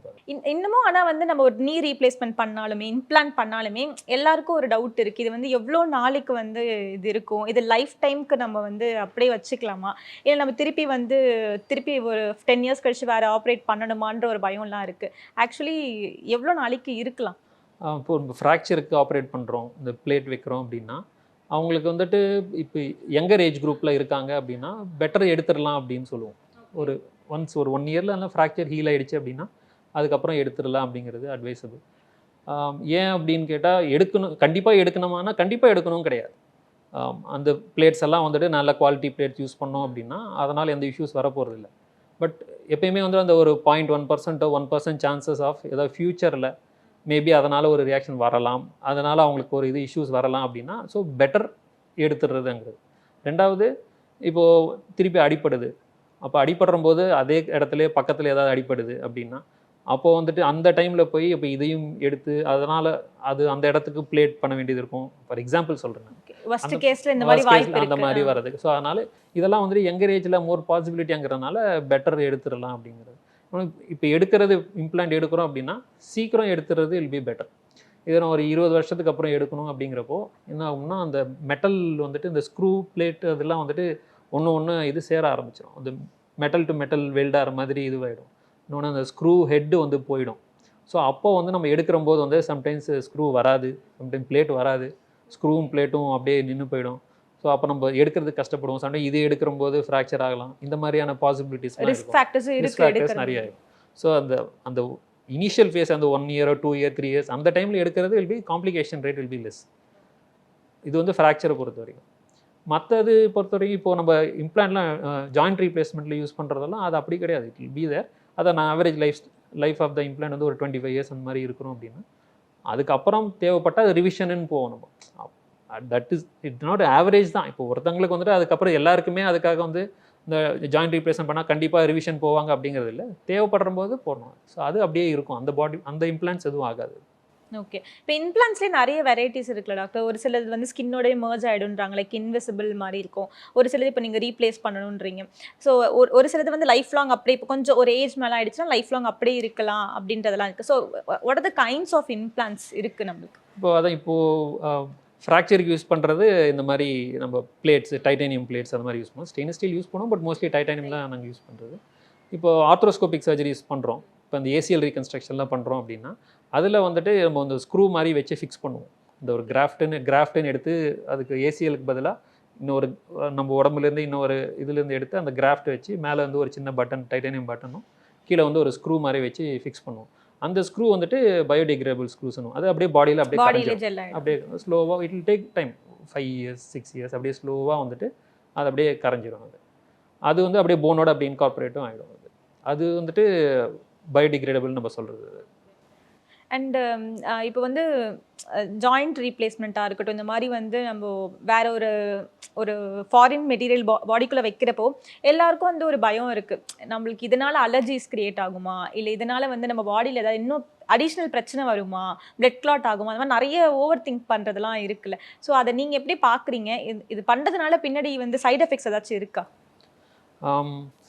இன்னமும் ஆனால் வந்து நம்ம ஒரு நீ ரீப்ளேஸ்மெண்ட் பண்ணாலுமே, இம்ப்ளான்ட் பண்ணாலுமே எல்லாருக்கும் ஒரு டவுட் இருக்குது. இது வந்து எவ்வளோ நாளைக்கு வந்து இது இருக்கும், இது லைஃப் டைமுக்கு நம்ம வந்து அப்படியே வச்சுக்கலாமா, இல்லை நம்ம திருப்பி ஒரு 10 இயர்ஸ் கழிச்சு வேறு ஆப்ரேட் பண்ணணுமான்ற ஒரு பயம்லாம் இருக்குது. ஆக்சுவலி எவ்வளோ நாளைக்கு இருக்கலாம்? இப்போ ஃப்ராக்சருக்கு ஆப்ரேட் பண்ணுறோம், இந்த பிளேட் வைக்கிறோம் அப்படின்னா அவங்களுக்கு வந்துட்டு இப்போ யங்கர் ஏஜ் குரூப்பில் இருக்காங்க அப்படின்னா பெட்டர் எடுத்துடலாம் அப்படின்னு சொல்லுவோம். ஒரு 1 இயரில் அந்த ஃப்ராக்சர் ஹீல் ஆகிடுச்சு அப்படின்னா அதுக்கப்புறம் எடுத்துடலாம் அப்படிங்கிறது அட்வைசபிள். ஏன் அப்படின்னு கேட்டால் கண்டிப்பாக எடுக்கணுமானா கண்டிப்பாக எடுக்கணும் கிடையாது. அந்த பிளேட்ஸ் எல்லாம் வந்துட்டு நல்ல குவாலிட்டி பிளேட்ஸ் யூஸ் பண்ணோம் அப்படின்னா அதனால் எந்த இஷ்யூஸ் வரப்போகிறதில்ல. பட் எப்பயுமே வந்து அந்த ஒரு 0.1% 1% சான்சஸ் ஆஃப் ஏதாவது ஃப்யூச்சரில் மேபி அதனால் ஒரு ரியாக்ஷன் வரலாம், அதனால் அவங்களுக்கு ஒரு இஷ்யூஸ் வரலாம் அப்படின்னா ஸோ பெட்டர் எடுத்துடுறதுங்கிறது. ரெண்டாவது, இப்போது திருப்பி அடிப்படுது, அப்போ அடிபடுற போது அதே இடத்துல பக்கத்தில் ஏதாவது அடிப்படுது அப்படின்னா அப்போ வந்துட்டு அந்த டைமில் போய் இப்போ இதையும் எடுத்து அதனால் அது அந்த இடத்துக்கு பிளேட் பண்ண வேண்டியது இருக்கும். ஃபார் எக்ஸாம்பிள் சொல்கிறேன், அந்த மாதிரி வர்றதுக்கு. ஸோ அதனால் இதெல்லாம் வந்துட்டு யங்கர் ஏஜில் மோர் பாசிபிலிட்டிங்கிறதுனால பெட்டர் எடுத்துடலாம் அப்படிங்கிறது. இப்போ எடுக்கிறது இம்ப்ளான்ட் எடுக்கிறோம் அப்படின்னா சீக்கிரம் எடுத்துறது வில் பி பெட்டர். இதை நான் ஒரு 20 வருஷத்துக்கு அப்புறம் எடுக்கணும் அப்படிங்கிறப்போ என்ன ஆகும்னா அந்த மெட்டல் வந்துட்டு இந்த ஸ்க்ரூ பிளேட் அதெல்லாம் வந்துட்டு ஒன்று இது சேர ஆரம்பிச்சிடும். அந்த மெட்டல் டு மெட்டல் வெல்டாகிற மாதிரி இதுவாகிடும். இன்னொன்று அந்த ஸ்க்ரூ ஹெட்டு வந்து போயிடும். ஸோ அப்போ வந்து நம்ம எடுக்கிற போது வந்து சம்டைம்ஸ் ஸ்க்ரூ வராது, சம்டைம்ஸ் பிளேட் வராது, ஸ்க்ரூவும் பிளேட்டும் அப்படியே நின்று போயிடும். ஸோ அப்போ நம்ம எடுக்கிறதுக்கு கஷ்டப்படுவோம். சம்டைம் இது எடுக்கிற போது ஃப்ராக்சர் ஆகலாம். இந்த மாதிரியான பாசிபிலிட்டிஸ் ரிஸ்க் ஃபேக்டர்ஸ் நிறைய ஆகும். ஸோ அந்த இனிஷியல் ஃபேஸ் அந்த 1 இயர் 2 இயர் 3 இயர்ஸ் அந்த டைமில் எடுக்கிறது will be complication rate will be less. இது வந்து ஃப்ராக்சரை பொறுத்த வரைக்கும். மற்றது பொறுத்த வரைக்கும் இப்போது நம்ம இம்ப்ளான்ட்லாம் ஜாயிண்ட் ரீப்ளேஸ்மெண்ட்டில் யூஸ் பண்ணுறதெல்லாம் அது அப்படி கிடையாது. It will be there. அதை நான் average life of the implant வந்து ஒரு 25 இயர்ஸ் அந்த மாதிரி இருக்கிறோம் அப்படின்னா அதுக்கப்புறம் தேவைப்பட்ட அது ரிவிஷனுன்னு போவோம் நம்ம. That is it not average தான். இப்போ ஒருத்தங்களுக்கு வந்துட்டு அதுக்கப்புறம் எல்லாருக்குமே அதுக்காக வந்து இந்த ஜாயிண்ட் ரீப்ளேஸ்மெண்ட் பண்ணால் கண்டிப்பாக ரிவிஷன் போவாங்க அப்படிங்கிறது இல்லை, தேவைப்படுற போது போடணும். ஸோ அது அப்படியே இருக்கும், அந்த இம்ப்ளான்ட்ஸ் எதுவும் ஆகாது. ஓகே. இப்போ இம்ப்ளான்ட்ஸ்லேயே நிறைய வெரைட்டிஸ் இருக்குல்ல டாக்டர். ஒரு சிலது வந்து ஸ்கின்னோடய மர்ஜ் ஆகிடுன்றாங்க, லைக் இன்விசிபிள் மாதிரி இருக்கும். ஒரு சிலது இப்போ நீங்கள் ரீப்ளேஸ் பண்ணணுன்றீங்க. ஸோ ஒரு சிலது வந்து லைஃப் லாங் அப்படியே இப்போ கொஞ்சம் ஒரு ஏஜ் மேலே ஆகிடுச்சுன்னா லைஃப் லாங் அப்படியே இருக்கலாம் அப்படின்றதெல்லாம் இருக்குது. So what are the kinds of implants இருக்குது நம்மளுக்கு? இப்போது ஃப்ராக்சருக்கு யூஸ் பண்ணுறது இந்த மாதிரி நம்ம பிளேட்ஸ், டைட்டானியம் பிளேட்ஸ் அந்த மாதிரி யூஸ் பண்ணுவோம். ஸ்டெயின்லெஸ் ஸ்டீல் யூஸ் பண்ணுவோம், பட் மோஸ்ட்லி டைட்டானியம் தான் நாங்கள் யூஸ் பண்ணுறது. இப்போ ஆர்த்ரோஸ்கோபிக் சர்ஜரிஸ் பண்ணுறோம், இப்போ இந்த ஏசிஎல் ரீகன்ஸ்ட்ரக்ஷன்லாம் பண்ணுறோம் அப்படின்னா அதில் வந்துட்டு நம்ம வந்து ஸ்க்ரூ மாதிரி வச்சு ஃபிக்ஸ் பண்ணுவோம். இந்த ஒரு கிராஃப்டுன்னு எடுத்து அதுக்கு ஏசிஎலுக்கு பதிலாக இன்னொரு நம்ம உடம்புலேருந்து இன்னொரு இதுலேருந்து எடுத்து அந்த கிராஃப்ட் வச்சு மேலே வந்து ஒரு சின்ன பட்டன், டைட்டானியம் பட்டனும் கீழே வந்து ஒரு ஸ்க்ரூ மாதிரி வச்சு ஃபிக்ஸ் பண்ணுவோம். அந்த ஸ்க்ரூ வந்துட்டு பயோடிகிரேடபிள் ஸ்க்ரூஸ்னும். அது அப்படியே பாடியில் அப்படியே ஸ்லோவாக it will take time 5 years 6 years அப்படியே ஸ்லோவாக வந்துட்டு அது அப்படியே கரைஞ்சிடும். அது வந்து அப்படியே போனோட அப்படியே இன்கார்பரேட்டும் ஆகிடும். அது வந்துட்டு பயோடிகிரேடபிள் நம்ம சொல்கிறது. அண்டு இப்போ வந்து ஜாயிண்ட் ரீப்ளேஸ்மெண்ட்டாக இருக்கட்டும், இந்த மாதிரி வந்து நம்ம வேற ஒரு ஃபாரின் மெட்டீரியல் பாடிக்குள்ளே வைக்கிறப்போ எல்லாருக்கும் வந்து ஒரு பயம் இருக்குது. நம்மளுக்கு இதனால் அலர்ஜிஸ் க்ரியேட் ஆகுமா, இல்லை இதனால் வந்து நம்ம பாடியில் ஏதாவது இன்னும் அடிஷ்னல் பிரச்சனை வருமா, பிளட் கிளாட் ஆகுமா, அந்த மாதிரி நிறைய ஓவர் திங்க் பண்ணுறதுலாம் இருக்குல்ல. ஸோ அதை நீங்கள் எப்படி பார்க்குறீங்க? இது பண்ணுறதுனால பின்னாடி வந்து சைட் எஃபெக்ட்ஸ் ஏதாச்சும் இருக்கா?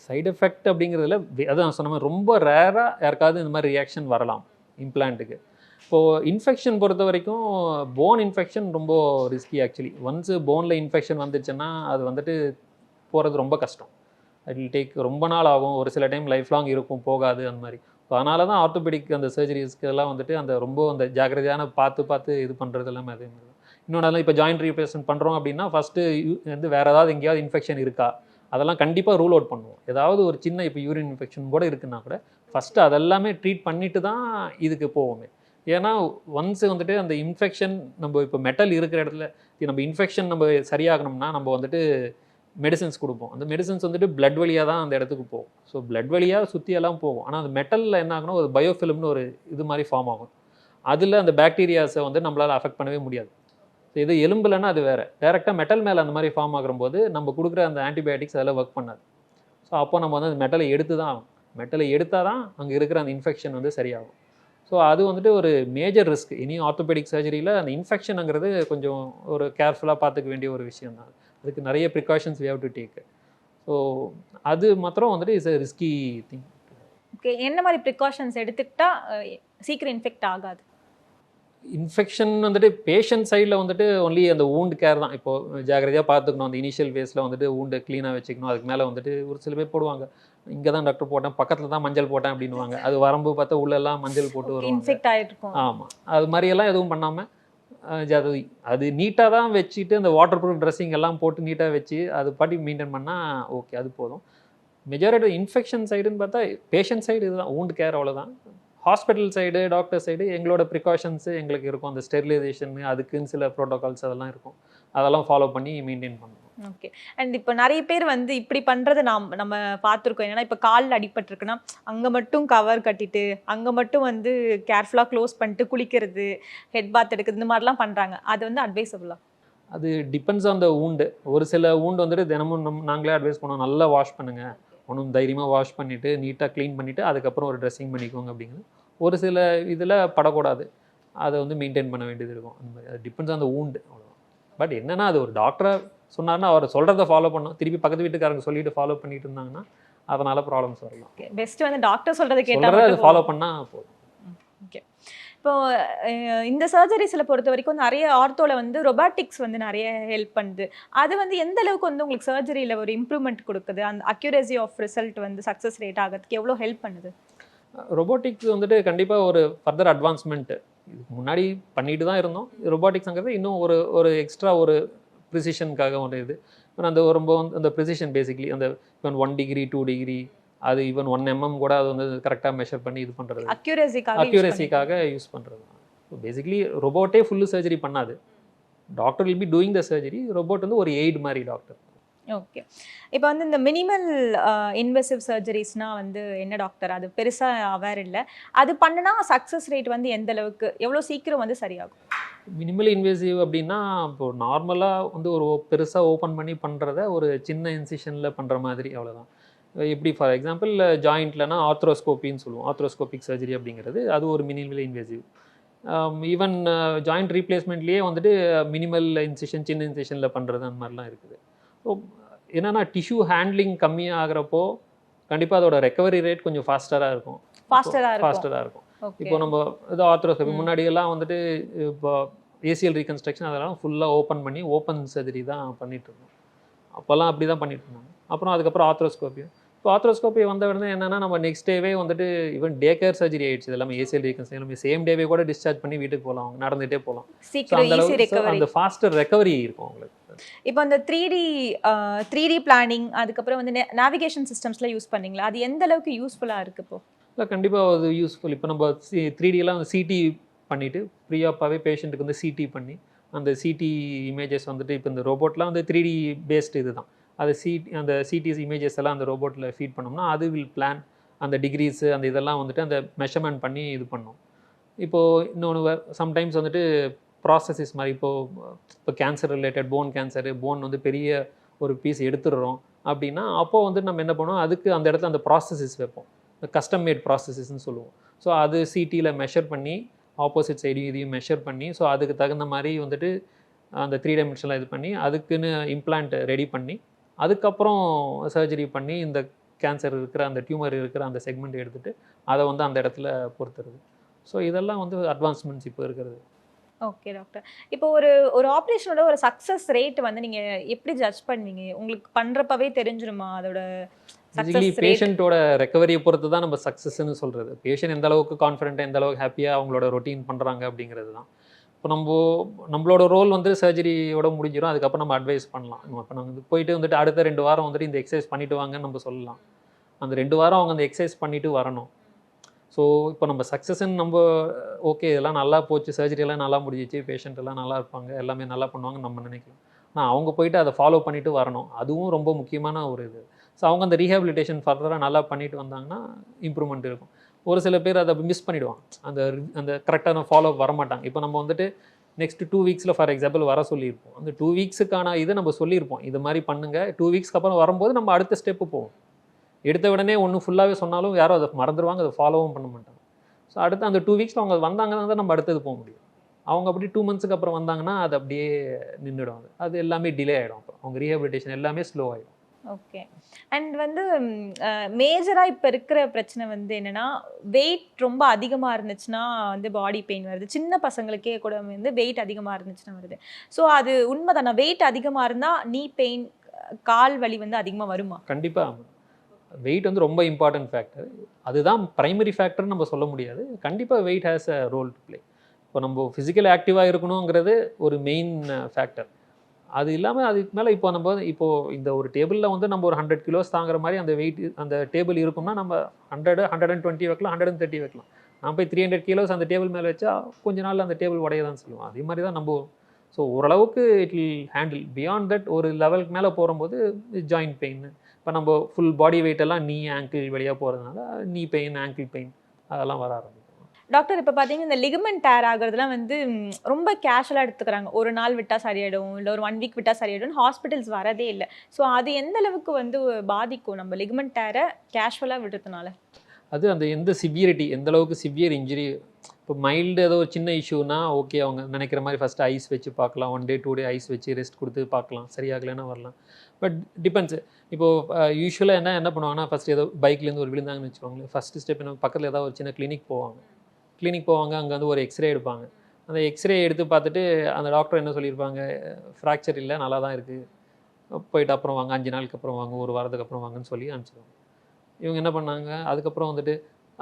சைடு எஃபெக்ட் அப்படிங்கிறதுல அதான் சொன்ன மாதிரி ரொம்ப ரேராக யாருக்காவது இந்த மாதிரி ரியாக்ஷன் வரலாம் இம்ப்ளான்ட்டுக்கு. இப்போது இன்ஃபெக்ஷன் பொறுத்த வரைக்கும் போன் இன்ஃபெக்ஷன் ரொம்ப ரிஸ்கி ஆக்சுவலி. ஒன்ஸு போனில் இன்ஃபெக்ஷன் வந்துச்சுன்னா அது வந்துட்டு போகிறது ரொம்ப கஷ்டம். இட் வில் டேக் ரொம்ப நாள் ஆகும், ஒரு சில டைம் லைஃப் லாங் இருக்கும், போகாது அந்த மாதிரி. ஸோ அதனால தான் ஆர்த்தோபெடிக் அந்த சர்ஜரிஸ்க்கு எல்லாம் வந்துட்டு அந்த ரொம்ப அந்த ஜாக்கிரதையான பார்த்து இது பண்ணுறது எல்லாமே அதே மாதிரி தான். இன்னொன்று இப்போ ஜாயிண்ட் ரீப்ளேஸ்மெண்ட் பண்ணுறோம் அப்படின்னா ஃபஸ்ட்டு வந்து வேறு ஏதாவது எங்கேயாவது இன்ஃபெக்ஷன் இருக்கா அதெல்லாம் கண்டிப்பாக ரூல் அவுட் பண்ணுவோம். ஏதாவது ஒரு சின்ன இப்போ யூரின் இன்ஃபெக்ஷன் கூட இருக்குன்னா கூட ஃபஸ்ட்டு அதெல்லாமே ட்ரீட் பண்ணிட்டு தான் இதுக்கு போவோமே. ஏன்னா ஒன்ஸ் வந்துட்டு அந்த இன்ஃபெக்ஷன் நம்ம இப்போ மெட்டல் இருக்கிற இடத்துல நம்ம இன்ஃபெக்ஷன் நம்ம சரியாகணும்னா நம்ம வந்துட்டு மெடிசன்ஸ் கொடுப்போம். அந்த மெடிசன்ஸ் வந்துட்டு பிளட் வழியாக தான் அந்த இடத்துக்கு போகும். ஸோ பிளட் வழியாக சுற்றியெல்லாம் போகும். ஆனால் அந்த மெட்டலில் என்ன ஆகணும், ஒரு பயோஃபிலிம்னு ஒரு இது மாதிரி ஃபார்ம் ஆகும். அதில் அந்த பாக்டீரியாஸை வந்து நம்மளால் அஃபெக்ட் பண்ணவே முடியாது. ஸோ இது எலும்புலன்னா அது வேறு. டேரெக்டாக மெட்டல் மேலே அந்த மாதிரி ஃபார்ம் ஆகும்போது நம்ம கொடுக்குற அந்த ஆன்டிபயோட்டிக்ஸ் அதெல்லாம் ஒர்க் பண்ணாது. ஸோ அப்போ நம்ம வந்து அந்த மெட்டலை எடுத்து தான் ஆகும். மெட்டலை எடுத்தால் தான் அங்கே இருக்கிற அந்த இன்ஃபெக்ஷன் வந்து சரியாகும். ஸோ அது வந்துட்டு ஒரு மேஜர் ரிஸ்க். இனி ஆர்த்தோபெடிக் சர்ஜரியில் அந்த இன்ஃபெக்ஷனுங்கிறது கொஞ்சம் ஒரு கேர்ஃபுல்லாக பார்த்துக்க வேண்டிய ஒரு விஷயம் தான். அதுக்கு நிறைய precautions we have to take. So அது மாத்திரம் வந்துட்டு is a risky thing. Okay, என்ன மாதிரி ப்ரிகாஷன்ஸ் எடுத்துக்கிட்டா சீக்கிரம் இன்ஃபெக்ட் ஆகாது? இன்ஃபெக்ஷன் வந்துட்டு பேஷண்ட் சைடில் வந்துட்டு ஒன்லி அந்த வூண்ட் கேர் தான். இப்போது ஜாகிரதையாக பார்த்துக்கணும். அந்த இனிஷியல் ஃபேஸில் வந்துட்டு வூண்டை க்ளீனாக வச்சுக்கணும். அதுக்கு மேலே வந்துட்டு ஒரு சில பேர் போடுவாங்க, இங்கே தான் டாக்டர் போட்டேன், பக்கத்தில் தான் மஞ்சள் போட்டேன் அப்படின்வாங்க. அது வரம்பு பார்த்தா உள்ளெல்லாம் மஞ்சள் போட்டு வருவாங்க. இன்ஃபெக்ட் ஆகிருக்கும். ஆமாம், அது மாதிரியெல்லாம் எதுவும் பண்ணாமல் அது நீட்டாக தான் வச்சுட்டு அந்த வாட்டர் ப்ரூஃப் ட்ரெஸ்ஸிங் எல்லாம் போட்டு நீட்டாக வச்சு அது பாட்டி மெயின்டைன் பண்ணால் ஓகே, அது போதும். மெஜாரிட்டி இன்ஃபெக்ஷன் சைடுன்னு பார்த்தா பேஷண்ட் சைடு இதுதான், வூண்ட் கேர் அவ்வளோதான். ஹாஸ்பிட்டல் சைடு டாக்டர் சைடு எங்களோட ப்ரிகாஷன்ஸு எங்களுக்கு இருக்கும். அந்த ஸ்டெரிலைசேஷன் அதுக்குன்னு சில ப்ரோட்டோகால்ஸ் அதெல்லாம் இருக்கும். அதெல்லாம் ஃபாலோ பண்ணி மெயின்டைன் பண்ணுவோம். ஓகே. அண்ட் இப்போ நிறைய பேர் வந்து இப்படி பண்ணுறதை நம்ம பார்த்துருக்கோம். என்னன்னா இப்போ காலில் அடிபட்டிருக்குன்னா அங்கே மட்டும் கவர் கட்டிட்டு அங்கே மட்டும் வந்து கேர்ஃபுல்லாக க்ளோஸ் பண்ணிட்டு குளிக்கிறது, ஹெட் பாத் எடுக்கிறது, இந்த மாதிரிலாம் பண்ணுறாங்க. அது வந்து அட்வைசபிளா? அது டிபெண்ட்ஸ் ஆன் த வூண்டு. ஒரு சில வூண்டு வந்துட்டு தினமும் நாங்களே அட்வைஸ் பண்ணுவோம், நல்லா வாஷ் பண்ணுங்கள், ஒன்றும் தைரியமாக வாஷ் பண்ணிவிட்டு நீட்டாக க்ளீன் பண்ணிவிட்டு அதுக்கப்புறம் ஒரு ட்ரெஸ்ஸிங் பண்ணிக்கோங்க அப்படிங்கிறது. ஒரு சில இதில் படக்கூடாது, அதை வந்து மெயின்டைன் பண்ண வேண்டியது இருக்கும். அந்த மாதிரி அது டிபெண்ட்ஸ் ஆன் த வூண்டு, அவ்வளோதான். பட் என்னென்னா அது ஒரு டாக்டரை சொன்னார்னா அவர் சொல்கிறத ஃபாலோ பண்ணணும். திருப்பி பக்கத்து வீட்டுக்காரங்க சொல்லிட்டு ஃபாலோ பண்ணிட்டு இருந்தாங்கன்னா அதனால் ப்ராப்ளம்ஸ் வரலாம். பெஸ்ட் வந்து டாக்டர் சொல்கிறத கேட்டால் அது ஃபாலோ பண்ணால் போதும். ஓகே. இப்போ இந்த சர்ஜரிஸில் பொறுத்த வரைக்கும் நிறைய ஆர்த்தோவில் வந்து ரொபாட்டிக்ஸ் வந்து நிறைய ஹெல்ப் பண்ணுது. அது வந்து எந்த அளவுக்கு வந்து உங்களுக்கு சர்ஜரியில் ஒரு இம்ப்ரூவ்மெண்ட் கொடுக்குது? அந்த அக்யூரசி ஆஃப் ரிசல்ட் வந்து சக்ஸஸ் ரேட் ஆகிறதுக்கு எவ்வளோ ஹெல்ப் பண்ணுது? ரொபோட்டிக்ஸ் வந்துட்டு கண்டிப்பாக ஒரு ஃபர்தர் அட்வான்ஸ்மெண்ட்டு. இதுக்கு முன்னாடி பண்ணிட்டு தான் இருந்தோம். ரொபாட்டிக்ஸுங்கிறது இன்னும் ஒரு எக்ஸ்ட்ரா ஒரு ப்ரிசிஷனுக்காக ஒரு இது. அந்த ரொம்ப அந்த ப்ரிசிஷன் பேசிக்லி அந்த ஈவன் 1 டிகிரி 2 டிகிரி அது ஈவன் 1 mm கூட அது வந்து கரெக்டாக மெஷர் பண்ணி இது பண்ணுறது, அக்யூரசிக்காக யூஸ் பண்ணுறது. ஸோ பேசிக்லி ரொபோட்டே ஃபுல்லு சர்ஜரி பண்ணாது. Doctor will be doing the surgery. Robert வந்து ஒரு எய்ட் மாதிரி டாக்டர். ஓகே. இப்போ வந்து இந்த மினிமல் இன்வெசிவ் சர்ஜரிஸ்னால் வந்து என்ன டாக்டர்? அது பெருசாக அவேர் இல்லை. அது பண்ணினா சக்ஸஸ் ரேட் வந்து எந்த அளவுக்கு, எவ்வளோ சீக்கிரம் வந்து சரியாகும்? மினிமல் இன்வேசிவ் அப்படின்னா இப்போது நார்மலாக வந்து ஒரு பெருசாக ஓப்பன் பண்ணி பண்ணுறத ஒரு சின்ன இன்சிஷனில் பண்ணுற மாதிரி, அவ்வளோதான். எப்படி ஃபார் எக்ஸாம்பிள் ஜாயிண்ட்லனா ஆர்த்ரோஸ்கோப்பின்னு சொல்லுவோம். ஆர்த்ரோஸ்கோபிக் சர்ஜரி அப்படிங்கிறது அது ஒரு மினிமல் இன்வேசிவ். ஈவன் ஜாயிண்ட் ரீப்ளேஸ்மெண்ட்லேயே வந்துட்டு மினிமல் இன்சிஷன், சின்ன இன்சிஷனில் பண்ணுறது அந்த மாதிரிலாம் இருக்குது. ஸோ என்னென்னா டிஷ்யூ ஹேண்ட்லிங் கம்மியாகிறப்போ கண்டிப்பாக அதோட ரெக்கவரி ரேட் கொஞ்சம் ஃபாஸ்டராக இருக்கும். இப்போ நம்ம இது ஆர்த்ரோஸ்கோபி முன்னாடியெல்லாம் வந்துட்டு இப்போ ஏசிஎல் ரீகன்ஸ்ட்ரக்ஷன் அதெல்லாம் ஃபுல்லாக ஓப்பன் பண்ணி ஓப்பன் சர்ஜரி தான் பண்ணிட்டு இருந்தோம். அப்போல்லாம் அப்படி தான் பண்ணிட்டு இருந்தாங்க. அப்புறம் அதுக்கப்புறம் ஆர்த்ரோஸ்கோபி. இப்போ ஆர்த்ரோஸ்கோபி வந்த உடனே என்னென்னா நம்ம நெக்ஸ்ட் டேவே வந்துட்டு ஈவன் டே கேர் சர்ஜரி ஆயிடுச்சு. எல்லாமே ஏசிஎல் ரீகன்ஸ்ட்ரக்ஷன் எல்லாமே சேம் டேவே கூட டிஸ்சார்ஜ் பண்ணி வீட்டுக்கு போகலாம், அவங்க நடந்துகிட்டே போகலாம். அந்த ஃபாஸ்டர் ரெக்கவரி இருக்கும் அவங்களுக்கு. இப்போ அந்த 3D பிளானிங், அதுக்கப்புறம் வந்து நேவிகேஷன் சிஸ்டம்ஸ்லாம் யூஸ் பண்ணிங்களா? அது எந்த அளவுக்கு யூஸ்ஃபுல்லாக இருக்குது இப்போ? இல்லை, கண்டிப்பாக அது யூஸ்ஃபுல். இப்போ நம்ம 3Dலாம் வந்து சிடி பண்ணிவிட்டு ப்ரீயாப்பாகவே பேஷண்ட்டுக்கு வந்து சிடி பண்ணி அந்த சிடி இமேஜஸ் வந்துட்டு இப்போ இந்த ரோபோட்லாம் வந்து 3D பேஸ்டு இது தான். அது அந்த சிடிஸ் இமேஜஸ் எல்லாம் அந்த ரோபோட்டில் ஃபீட் பண்ணோம்னா அது வில் பிளான் அந்த டிகிரிஸு அந்த இதெல்லாம் வந்துட்டு அந்த மெஷர்மெண்ட் பண்ணி இது பண்ணோம். இப்போது இன்னொன்று சம்டைம்ஸ் வந்துட்டு ப்ராசஸஸ் மாதிரி இப்போ cancer related phone cancer, phone வந்து பெரிய ஒரு பீஸ் எடுத்துடுறோம் அப்படின்னா அப்போது வந்து நம்ம என்ன பண்ணுவோம், அதுக்கு அந்த இடத்துல அந்த ப்ராசஸஸ் வைப்போம், கஸ்டம் மேட் ப்ராசஸஸ்ன்னு சொல்லுவோம். ஸோ அது சிடியில் மெஷர் பண்ணி ஆப்போசிட் சைடையும் இதையும் மெஷர் பண்ணி ஸோ அதுக்கு தகுந்த மாதிரி வந்துட்டு அந்த 3 டைமென்ஷனில் இது பண்ணி அதுக்குன்னு இம்ப்ளான்ட் ரெடி பண்ணி அதுக்கப்புறம் சர்ஜரி பண்ணி இந்த கேன்சர் இருக்கிற அந்த டியூமர் இருக்கிற அந்த செக்மெண்ட் எடுத்துகிட்டு அதை வந்து அந்த இடத்துல பொறுத்துறது. ஸோ இதெல்லாம் வந்து அட்வான்ஸ்மெண்ட்ஸ் இப்போ இருக்கிறது. Okay doctor. இப்போ ஒரு ஆப்ரேஷனோட ஒரு சக்ஸஸ் ரேட் வந்து நீங்கள் எப்படி ஜட்ஜ் பண்ணுவீங்க? உங்களுக்கு பண்ணுறப்பவே தெரிஞ்சிருமா அதோட பேஷண்ட்டோட ரெக்கவரியை பொறுத்து தான் நம்ம சக்ஸஸ்ன்னு சொல்கிறது. பேஷண்ட் எந்த அளவுக்கு கான்ஃபிடென்ட்டாக எந்த அளவுக்கு ஹாப்பியாக அவங்களோட ரொட்டீன் பண்ணுறாங்க அப்படிங்கிறது தான். இப்போ நம்மளோட ரோல் வந்து சர்ஜரியோட முடிஞ்சிடும். அதுக்கப்புறம் நம்ம அட்வைஸ் பண்ணலாம். இப்போ நம்ம வந்து போயிட்டு வந்துட்டு அடுத்த 2 வாரம் வந்துட்டு இந்த எக்ஸசைஸ் பண்ணிட்டு வாங்கன்னு நம்ம சொல்லலாம். அந்த 2 வாரம் அவங்க அந்த எக்ஸசைஸ் பண்ணிட்டு வரணும். ஸோ இப்போ நம்ம சக்ஸஸ்ன்னு நம்ம ஓகே இதெல்லாம் நல்லா போச்சு, சர்ஜரி எல்லாம் நல்லா முடிஞ்சிச்சு, பேஷண்ட் எல்லாம் நல்லா இருப்பாங்க, எல்லாமே நல்லா பண்ணுவாங்கன்னு நம்ம நினைக்கலாம். ஆனால் அவங்க போயிட்டு அதை ஃபாலோ பண்ணிட்டு வரணும். அதுவும் ரொம்ப முக்கியமான ஒரு இது. ஸோ அவங்க அந்த ரீஹாபிலிட்டேஷன் ஃபர்தராக நல்லா பண்ணிட்டு வந்தாங்கன்னா இம்ப்ரூவ்மெண்ட் இருக்கும். ஒரு சில பேர் அதை மிஸ் பண்ணிவிடுவாங்க. அந்த அந்த கரெக்டான ஃபாலோ வர மாட்டாங்க. இப்போ நம்ம வந்துட்டு நெக்ஸ்ட் 2 வீக்ஸில் ஃபார் எக்ஸாம்பிள் வர சொல்லியிருப்போம். அந்த 2 வீக்ஸுக்கான இதை நம்ம சொல்லியிருப்போம். இது மாதிரி பண்ணுங்க. 2 வீக்ஸ்க்கு அப்புறம் வரும்போது நம்ம அடுத்த ஸ்டெப்பு போவோம். எடுத்த உடனே ஒன்று ஃபுல்லாகவே சொன்னாலும் யாரும் அதை மறந்துடுவாங்க, அதை ஃபாலோவும் பண்ண மாட்டாங்க. ஸோ அடுத்து அந்த 2 வீக்ஸில் அவங்க வந்தாங்கன்னா தான் நம்ம அடுத்தது போக முடியும். அவங்க அப்படி 2 மந்த்ஸுக்கு அப்புறம் வந்தாங்கன்னா அது அப்படியே நின்றுடும். அது எல்லாமே டிலே ஆகிடும். அப்புறம் அவங்க ரீஹபிலிட்டேஷன் எல்லாமே ஸ்லோ ஆகிடும். ஓகே. அண்ட் வந்து மேஜராக இப்போ இருக்கிற பிரச்சனை வந்து என்னென்னா, வெயிட் ரொம்ப அதிகமாக இருந்துச்சுன்னா வந்து பாடி பெயின் வருது. சின்ன பசங்களுக்கே கூட வந்து வெயிட் அதிகமாக இருந்துச்சுன்னா வருது. ஸோ அது உண்மைதானா? வெயிட் அதிகமாக இருந்தால் நீ பெயின், கால் வலி வந்து அதிகமாக வருமா? கண்டிப்பாக வெயிட் வந்து ரொம்ப இம்பார்ட்டன்ட் ஃபேக்டர். அதுதான் ப்ரைமரி ஃபேக்டர்னு நம்ம சொல்ல முடியாது. கண்டிப்பாக weight has a role to play. இப்போ நம்ம ஃபிசிக்கல் ஆக்டிவாக இருக்கணுங்கிறது ஒரு மெயின் ஃபேக்டர். அது இல்லாமல் அதுக்கு மேலே இப்போது இந்த ஒரு டேபிளில் வந்து நம்ம ஒரு 100 கிலோஸ் தாங்குற மாதிரி அந்த வெயிட் அந்த டேபிள் இருக்கும்னா நம்ம 100, 120 வைக்கலாம், 130 வைக்கலாம். நான் போய் 300 கிலோஸ் அந்த டேபிள் மேலே வச்சா கொஞ்ச நாள் அந்த டேபிள் உடைய தான் சொல்லுவோம். அதே மாதிரி தான் நம்ம. ஸோ ஓரளவுக்கு it will handle. Beyond that ஒரு லெவலுக்கு மேலே போகும்போது ஜாயிண்ட் பெயின். இப்போ நம்ம ஃபுல் பாடி வெயிட் எல்லாம் நீ ஆங்கிள் வழியாக போகிறதுனால நீ பெயின், ஆங்கிள் பெயின் அதெல்லாம் வர ஆரம்பிக்கும். டாக்டர் இப்போ பார்த்தீங்கன்னா இந்த லிகமெண்ட் டேர் ஆகுறதுலாம் வந்து ரொம்ப கேஷுவலாக எடுத்துக்கிறாங்க. ஒரு நாள் விட்டால் சரியாயிடும், இல்லை ஒரு 1 வீக் விட்டால் சரியாயிடும், ஹாஸ்பிட்டல்ஸ் வரதே இல்லை. ஸோ அது எந்த அளவுக்கு வந்து பாதிக்கும் நம்ம லிகமெண்ட் டேரை கேஷுவலாக விடுறதுனால? அது அந்த எந்த சிவியரிட்டி, எந்த அளவுக்கு சிவியர் இன்ஜுரி. இப்போ மைல்டு ஏதோ ஒரு சின்ன இஷ்யூனா ஓகே, அவங்க நினைக்கிற மாதிரி ஃபஸ்ட்டு ஐஸ் வச்சு பார்க்கலாம். 1 டே 2 டே ஐஸ் வச்சு ரெஸ்ட் கொடுத்து பார்க்கலாம், சரியாகலைன்னா வரலாம். But depends. இப்போது யூஸ்வலாக என்ன பண்ணுவாங்கன்னா, ஃபஸ்ட்டு ஏதோ பைக்லேருந்து ஒரு விழுந்தாங்கன்னு வச்சுக்கோங்களேன். ஃபஸ்ட்டு ஸ்டெப் என்ன, பக்கத்தில் ஏதாவது ஒரு சின்ன கிளினிக் போவாங்க. அங்கே வந்து ஒரு எக்ஸ்ரே எடுப்பாங்க. அந்த எக்ஸ்ரே எடுத்து பார்த்துட்டு அந்த டாக்டர் என்ன சொல்லியிருப்பாங்க, ஃப்ராக்சர் இல்லை, நல்லா தான் இருக்குது, போயிட்டு அப்புறம் வாங்க, 5 நாளுக்கு அப்புறம் வாங்க, ஒரு வாரத்துக்கு அப்புறம் வாங்கன்னு சொல்லி அனுப்பிச்சிடுவாங்க. இவங்க என்ன பண்ணாங்க, அதுக்கப்புறம் வந்துட்டு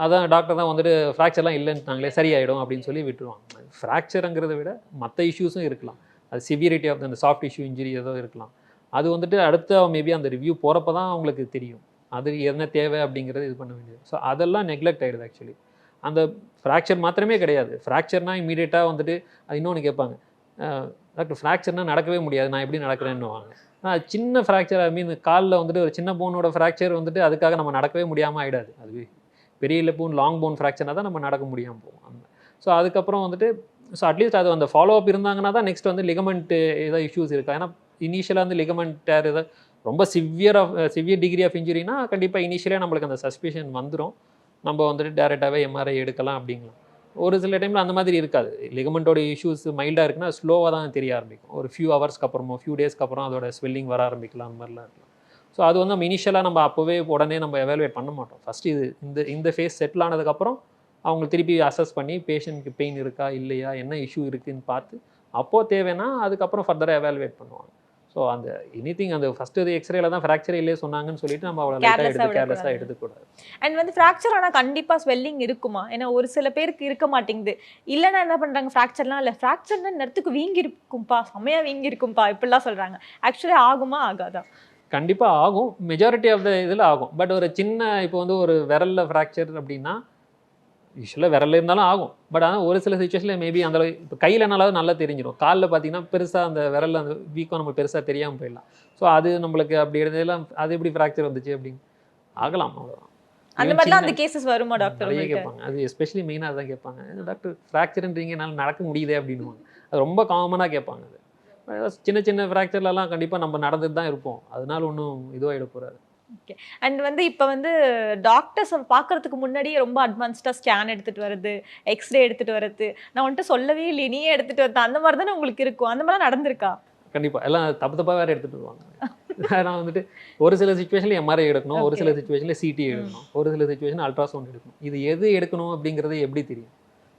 அதான் டாக்டர் தான் வந்துட்டு ஃப்ராக்சர்லாம் இல்லைன்ட்டாங்களே, சரியாயிடும் அப்படின்னு சொல்லி விட்டுருவாங்க. ஃப்ராக்சருங்கிறத விட மற்ற இஷ்யூஸும் இருக்கலாம். அது சிவியரிட்டி ஆஃப் அந்த சாஃப்ட் இஷ்யூ இன்ஜுரி ஏதோ இருக்கலாம். அது வந்துட்டு அடுத்த மேபி அந்த ரிவ்யூ போகிறப்ப தான் அவங்களுக்கு தெரியும் அது என்ன தேவை அப்படிங்கிறது இது பண்ண வேண்டியது. ஸோ அதெல்லாம் நெக்லெக்ட் ஆகிடுது ஆக்சுவலி. அந்த ஃப்ராக்சர் மாத்திரமே கிடையாது. ஃப்ராக்சர்னால் இமீடியட்டாக வந்துட்டு அது இன்னொன்று கேட்பாங்க, டாக்டர் ஃப்ராக்சர்னால் நடக்கவே முடியாது, நான் எப்படி நடக்கிறேன்னு வாங்க. சின்ன ஃப்ராக்சர், ஐ மீன் காலில் வந்துட்டு ஒரு சின்ன போனோட ஃப்ராக்சர் வந்துட்டு அதுக்காக நம்ம நடக்கவே முடியாமல் ஆகிடாது. அது பெரிய இல்லை போன் லாங் போன் ஃப்ராக்சர்னால் தான் நம்ம நடக்க முடியாமல் போவோம். ஸோ அதுக்கப்புறம் வந்துட்டு ஸோ அட்லீஸ்ட் அது அந்த ஃபாலோ அப் இருந்தாங்கன்னா தான் நெக்ஸ்ட் வந்து லிகமெண்ட் ஏதாவது இஷ்யூஸ் இருக்கா. ஏன்னா இனிஷியலாக வந்து லிகமெண்ட் டேர் ஏதாவது ரொம்ப சிவியர் டிகிரி ஆஃப் இன்ஜுரினா கண்டிப்பாக இனிஷியலாக நம்மளுக்கு அந்த சஸ்பிஷன் வந்துடும். நம்ம வந்துட்டு டேரெக்டாகவே எம்ஆர்ஐ எடுக்கலாம் அப்படிங்கலாம். ஒரு சில டைமில் அந்த மாதிரி இருக்காது. லிகமெண்ட்டோட இஷ்யூஸ் மைல்டாக இருக்குன்னா ஸ்லோவாக தான் தெரிய ஆரம்பிக்கும். ஒரு ஃபியூ ஹவர்ஸ்க்கு அப்புறமோ ஃபியூ டேஸ்க்கு அப்புறம் அதோட ஸ்வெல்லிங் வர ஆரம்பிக்கலாம், அந்த மாதிரிலாம் இருக்கலாம். ஸோ அது வந்து நம்ம இனிஷியலாக நம்ம அப்போவே உடனே நம்ம எவாலுவேட் பண்ண மாட்டோம். ஃபஸ்ட்டு இந்த ஃபேஸ் செட்டில் ஆனதுக்கப்புறம் அவங்க திருப்பி அசஸ் பண்ணி பேஷண்ட்க்கு பெயின் இருக்கா இல்லையா, என்ன இஷ்யூ இருக்குதுன்னு பார்த்து அப்போது தேவைன்னா அதுக்கப்புறம் ஃபர்தராக எவாலுவேட் பண்ணுவாங்க. ஸோ அந்த எனிதிங் அந்த ஃபஸ்ட்டு அது எக்ஸ்ரேல தான் ஃப்ராக்சரே இல்லையே சொன்னாங்கன்னு சொல்லிட்டு நம்ம அவ்வளோ கேர்லெஸ்ஸாக எடுத்துக்கூடாது. அண்ட் வந்து ஃப்ராக்சர் ஆனால் கண்டிப்பாக ஸ்வெல்லிங் இருக்குமா? ஏன்னா ஒரு சில பேருக்கு இருக்க மாட்டேங்குது. இல்லைன்னா என்ன பண்ணுறாங்க, ஃப்ராக்சர்லாம் இல்லை, ஃப்ராக்சர்னா நேரத்துக்கு வீங்கி இருக்கும்பா, செம்மையாக வீங்கி இருக்கும்பா இப்படிலாம் சொல்கிறாங்க. ஆக்சுவலி ஆகுமா ஆகாதா? கண்டிப்பாக ஆகும். மெஜாரிட்டி ஆஃப் த இதில் ஆகும். பட் ஒரு சின்ன இப்போ வந்து ஒரு விரலில் ஃப்ராக்சர் அப்படின்னா யூஸ்வலாக விரலில் இருந்தாலும் ஆகும். பட் ஆனால் ஒரு சில சுச்சுவேஷனில் மேபி அந்த இப்போ கையிலனாலும் நல்லா தெரிஞ்சிடும். காலில் பார்த்தீங்கன்னா பெருசாக அந்த விரலில் அந்த வீக்கம் நம்ம பெருசாக தெரியாமல் போயிடலாம். ஸோ அது நம்மளுக்கு அப்படி இருந்ததெல்லாம் அது எப்படி ஃப்ராக்சர் வந்துச்சு அப்படின்னு ஆகலாம். அவ்வளோதான். அந்த மாதிரிலாம் அந்த கேசஸ் வருமா டாக்டர்? நிறைய கேட்பாங்க. அது எஸ்பெஷலி மெயினாக அதான் கேட்பாங்க, டாக்டர் ஃப்ராக்சர்ன்றீங்க என்னால் நடக்க முடியுதே அப்படின்வாங்க. அது ரொம்ப காமனாக கேட்பாங்க. அது சின்ன சின்ன ஃப்ராக்சர்லாம் கண்டிப்பாக நம்ம நடந்துட்டு தான் இருப்போம். அதனால ஒன்றும் இதுவாகிட போகிறாரு. ஓகே. அண்ட் வந்து இப்போ வந்து டாக்டர்ஸ் பார்க்கறதுக்கு முன்னாடியே ரொம்ப அட்வான்ஸ்டாக ஸ்கேன் எடுத்துகிட்டு வருது, எக்ஸ்ரே எடுத்துகிட்டு வருது. நான் வந்துட்டு சொல்லவே இல்லையே, நீயே எடுத்துகிட்டு வரது, அந்த மாதிரி தானே உங்களுக்கு இருக்கும். அந்த மாதிரிலாம் நடந்திருக்கா? கண்டிப்பாக எல்லாம் தப்பாக வேறு எடுத்துகிட்டு வருவாங்க. நான் வந்துட்டு ஒரு சில சுச்சுவேஷனில் எம்ஆர்ஐ எடுக்கணும், ஒரு சில சுச்சுவேஷனில் சிடி எடுக்கணும், ஒரு சில சுச்சுவேஷன் அல்ட்ராசவுண்ட் எடுக்கணும். இது எது எடுக்கணும் அப்படிங்கிறது எப்படி தெரியும்?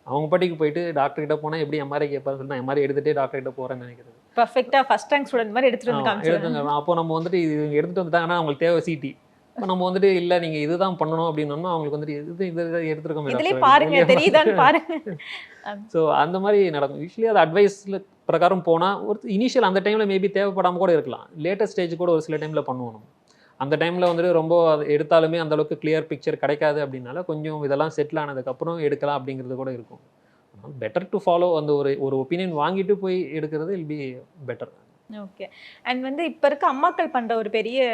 அவங்க பாட்டிக்கு போயிட்டு டாக்டர்கிட்ட போனால் எப்படி எம்ஆர்ஐ கேட்பாரு சொல்லி நான் எம்ஆர்ஐ எடுத்துகிட்டே டாக்டர்கிட்ட போகிறேன்னு நினைக்கிறது. பர்ஃபெக்டாக ஃபஸ்ட் ரேங்க் ஸ்டூடெண்ட் மாதிரி எடுத்துகிட்டு வந்து எடுத்துங்க. அப்போ நம்ம வந்துட்டு இது எடுத்துகிட்டு வந்துட்டாங்கன்னா அவங்களுக்கு தேவை சிடி. இப்போ நம்ம வந்துட்டு இல்லை நீங்கள் இதுதான் பண்ணணும் அப்படின்னோம்னா அவங்களுக்கு வந்துட்டு இது எடுத்துருக்கோமே இதுலயே பாருங்க தெரியுதான்னு பாருங்க. ஸோ அந்த மாதிரி நடக்கும். யூஸ்வலி அது அட்வைஸில் பிரகாரம் போனால் ஒரு இனிஷியல் அந்த டைமில் மேபி தேவைப்படாமல் கூட இருக்கலாம். லேட்டஸ்ட் ஸ்டேஜ் கூட ஒரு சில டைமில் பண்ணுவோம் நம்ம. அந்த டைமில் வந்துட்டு ரொம்ப எடுத்தாலுமே அந்த அளவுக்கு கிளியர் பிக்சர் கிடைக்காது அப்படின்னால கொஞ்சம் இதெல்லாம் செட்டில் ஆனதுக்கப்புறம் எடுக்கலாம் அப்படிங்கிறது கூட இருக்கும். பெட்டர் டு ஃபாலோ அந்த ஒரு ஒப்பீனியன் வாங்கிட்டு போய் எடுக்கிறது will be better. Okay. And வந்து இப்ப இருக்க அம்மாக்கள் பண்ற ஒரு பெரிய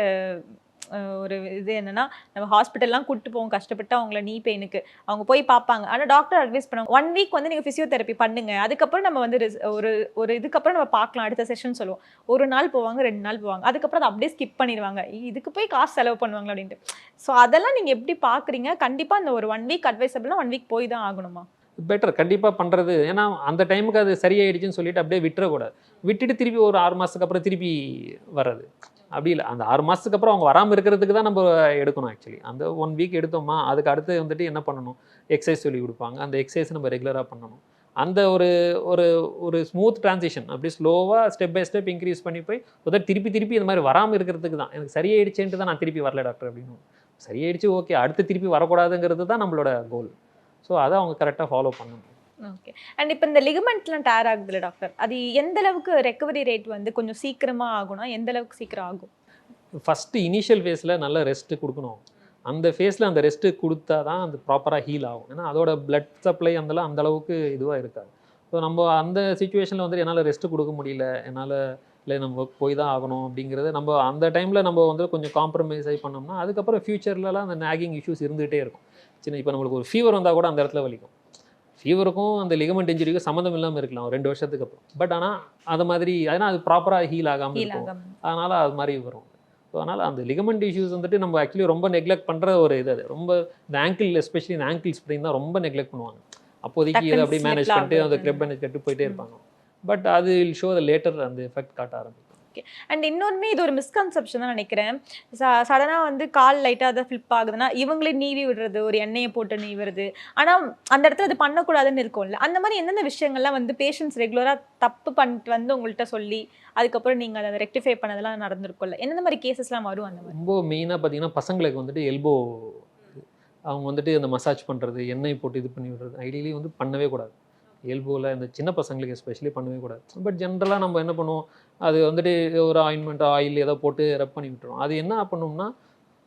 ஒரு இது என்னன்னா, நம்ம ஹாஸ்பிட்டல்லாம் கூட்டு போவோம் கஷ்டப்பட்டு அவங்கள நீ பெயினுக்கு. அவங்க போய் பார்ப்பாங்க. ஆனா டாக்டர் அட்வைஸ் பண்ணுவாங்க 1 வீக் வந்து நீங்க பிசியோதெரபி பண்ணுங்க. அதுக்கப்புறம் நம்ம வந்து ஒரு ஒரு இதுக்கப்புறம் நம்ம பார்க்கலாம் அடுத்த செஷன் சொல்லுவோம். 1 நாள் போவாங்க, 2 நாள் போவாங்க. அதுக்கப்புறம் அதை அப்படியே ஸ்கிப் பண்ணிடுவாங்க. இதுக்கு போய் காசு செலவு பண்ணுவாங்களா அப்படின்ட்டு. ஸோ அதெல்லாம் நீங்க எப்படி பார்க்குறீங்க? கண்டிப்பா அந்த ஒரு 1 வீக் அட்வைசபிள்னா 1 வீக் போய் தான் ஆகணுமா? பெட்டர் கண்டிப்பாக பண்ணுறது. ஏன்னா அந்த டைமுக்கு அது சரியாயிடுச்சுன்னு சொல்லிட்டு அப்படியே விட்டுறக்கூடாது. விட்டுட்டு திருப்பி ஒரு 6 மாதத்துக்கு அப்புறம் திருப்பி வர்றது அப்படி இல்லை. அந்த 6 மாதத்துக்கு அப்புறம் அவங்க வராமல் இருக்கிறதுக்கு தான் நம்ம எடுக்கணும். ஆக்சுவலி அந்த 1 வீக் எடுத்தோமா அதுக்கு அடுத்து வந்துட்டு என்ன பண்ணணும், எக்ஸசைஸ் சொல்லி கொடுப்பாங்க. அந்த எக்ஸசைஸ் நம்ம ரெகுலராக பண்ணணும். அந்த ஒரு ஒரு ஒரு ஸ்மூத் ட்ரான்சிஷன் அப்படி ஸ்லோவாக ஸ்டெப் பை ஸ்டெப் இன்க்ரீஸ் பண்ணி போய் திருப்பி திருப்பி இந்த மாதிரி வராமல் இருக்கிறதுக்கு தான். எனக்கு சரியாயிடுச்சேன்ட்டு தான் நான் திருப்பி வரல டாக்டர் அப்படின்னு. சரியாயிடுச்சு ஓகே, அடுத்து திருப்பி வரக்கூடாதுங்கிறது தான் நம்மளோட கோல். ஸோ அதை அவங்க கரெக்டாக ஃபாலோ பண்ணணும். ஓகே. அண்ட் இப்போ இந்த லிகமெண்ட்லாம் டேர் ஆகுதுல்ல டாக்டர், அது எந்த அளவுக்கு ரெக்கவரி ரேட் வந்து கொஞ்சம் சீக்கிரமா ஆகும்னா எந்த அளவுக்கு சீக்கிரம் ஆகும்? ஃபஸ்ட்டு இனிஷியல் ஃபேஸில் நல்ல ரெஸ்ட்டு கொடுக்கணும். அந்த ஃபேஸில் அந்த ரெஸ்ட்டு கொடுத்தா தான் அது ப்ராப்பராக ஹீல் ஆகும். ஏன்னா அதோட பிளட் சப்ளை அந்த அளவுக்கு இதுவாக இருக்காது. ஸோ நம்ம அந்த சுச்சுவேஷனில் வந்து என்னால் ரெஸ்ட்டு கொடுக்க முடியல, என்னால் இல்லை நம்ம போய் தான் ஆகணும் அப்படிங்கிறத நம்ம அந்த டைமில் நம்ம வந்து கொஞ்சம் காம்ப்ரமைஸ் ஆகி பண்ணோம்னா அதுக்கப்புறம் ஃப்யூச்சர்லலாம் அந்த நாகிங் இஷ்யூஸ் இருந்துகிட்டே இருக்கும். சின்ன இப்போ நம்மளுக்கு ஒரு ஃபீவர் வந்தால் கூட அந்த இடத்துல வலிக்கும். ஃபீவருக்கும் அந்த லிகமெண்ட் இன்ஜுரிக்கும் சம்மந்தம் இல்லாமல் இருக்கலாம் ஒரு 2 வருஷத்துக்கு அப்புறம். பட் ஆனால் அது மாதிரி அதனால் அது ப்ராப்பராக ஹீல் ஆகாமல் இருக்கும். அதனால் அது மாதிரி வரும். ஸோ அதனால் அந்த லிகமெண்ட் இஷ்யூஸ் வந்துட்டு நம்ம ஆக்சுவலி ரொம்ப நெக்லெக்ட் பண்ணுற ஒரு இது. அது ரொம்ப இந்த ஆங்கிள் எஸ்பெஷலி இந்த ஆங்கிள் ஸ்ப்ரெயின் தான் ரொம்ப நெக்லெக்ட் பண்ணுவாங்க. அப்போதைக்கு இதை அப்படியே மேனேஜ் பண்ணிட்டு அந்த கிரெப் பேண்டேஜ் கட்டு போயிட்டே இருப்பாங்க. பட் அது வில் ஷோ த லேட்டர் அந்த எஃபெக்ட் காட்ட ஆரம்பிக்கும். அண்ட் இன்னொன்றுமே இது ஒரு மிஸ்கன்செப்ஷன் தான் நினைக்கிறேன். சடனாக வந்து கால் லைட்டாக அதை ஃபிளிப் ஆகுதுன்னா இவங்களே நீவி விடுறது, ஒரு எண்ணெயை போட்டு நீவுறது. ஆனால் அந்த இடத்துல அது பண்ணக்கூடாதுன்னு இருக்கும்ல. அந்த மாதிரி எந்தெந்த விஷயங்கள்லாம் வந்து பேஷண்ட்ஸ் ரெகுலராக தப்பு பண்ணிட்டு வந்து உங்கள்கிட்ட சொல்லி அதுக்கப்புறம் நீங்கள் அதை ரெக்டிஃபை பண்ணதெல்லாம் நடந்திருக்கும்ல, எந்தெந்த மாதிரி கேசஸ்லாம் வரும்? அந்த மாதிரி ரொம்ப மெயினாக பார்த்தீங்கன்னா பசங்களுக்கு வந்துட்டு எல்போ அவங்க வந்துட்டு அந்த மசாஜ் பண்ணுறது, எண்ணெய் போட்டு இது பண்ணி விடுறது ஐடியலி வந்து பண்ணவே கூடாது. எல்போவில் இந்த சின்ன பசங்களுக்கு எஸ்பெஷலி பண்ணவே கூடாது. பட் ஜென்ரலாக நம்ம என்ன பண்ணுவோம், அது வந்துட்டு ஒரு ஆயின்மெண்ட் ஆயில் ஏதோ போட்டு ரப் பண்ணி விட்டுரும். அது என்ன பண்ணோம்னா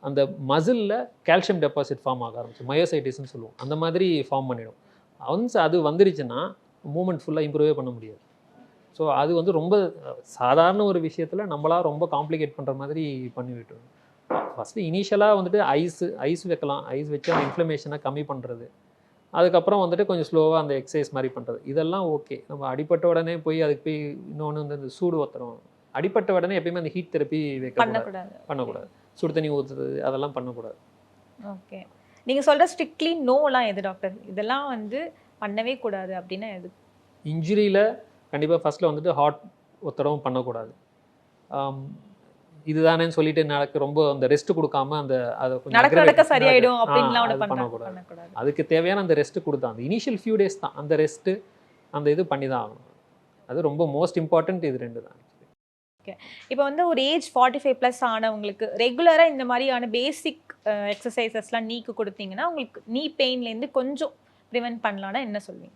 அந்த மசிலில் கால்சியம் டெபாசிட் ஃபார்ம் ஆக ஆரம்பிச்சு மயோசைட்டிஸ்ன்னு சொல்லுவோம். அந்த மாதிரி ஃபார்ம் பண்ணிடும். ஒன்ஸ் அது வந்துருச்சுன்னா மூமெண்ட் ஃபுல்லாக இம்ப்ரூவே பண்ண முடியாது. ஸோ அது வந்து ரொம்ப சாதாரண ஒரு விஷயத்தில் நம்மளாக ரொம்ப காம்ப்ளிகேட் பண்ணுற மாதிரி பண்ணி விட்டுரும். ஃபஸ்ட்டு இனிஷியலாக வந்துட்டு ஐஸ் வைக்கலாம். ஐஸ் வச்சு அந்த இன்ஃப்ளமேஷனை கம்மி பண்ணுறது. அதுக்கப்புறம் வந்துட்டு கொஞ்சம் ஸ்லோவாக அந்த எக்ஸசைஸ் மாதிரி பண்ணுறது இதெல்லாம் ஓகே. நம்ம அடிப்பட்ட உடனே போய் அதுக்கு போய் இன்னொன்று வந்து இந்த சூடு ஒத்துறோம். அடிப்பட்ட உடனே எப்பயுமே அந்த ஹீட் தெரப்பி பண்ணக்கூடாது. சுடு தண்ணி ஊற்றுறது அதெல்லாம் பண்ணக்கூடாது. ஓகே. நீங்கள் சொல்கிற ஸ்ட்ரிக்ட்லி நோலாம் எது டாக்டர்? இதெல்லாம் வந்து பண்ணவே கூடாது அப்படின்னா எது? இன்ஜுரியில் கண்டிப்பாக ஃபஸ்ட்டில் வந்துட்டு ஹாட் ஒத்தடவும் பண்ணக்கூடாது. இதுதானேன்னு சொல்லிட்டு எனக்கு ரொம்ப அந்த ரெஸ்ட் கொடுக்காம அந்த அதை நடக்க சரியாயிடும் அப்படின்லாம் பண்ணக்கூடாது. அதுக்கு தேவையான அந்த ரெஸ்ட் கொடுத்தா அந்த இனிஷியல் ஃபியூ டேஸ் தான் அந்த ரெஸ்ட்டு அந்த இது பண்ணி தான் ஆகணும். அது ரொம்ப மோஸ்ட் இம்பார்ட்டன்ட். இது 2 தான். ஓகே. இப்போ வந்து ஒரு ஏஜ் 45+ ஆனவங்களுக்கு ரெகுலராக இந்த மாதிரியான பேசிக் எக்ஸசைசஸ்லாம் நீக்கு கொடுத்தீங்கன்னா உங்களுக்கு நீ பெயின்லேருந்து கொஞ்சம் ப்ரிவென்ட் பண்ணலான்னா என்ன சொல்வீங்க?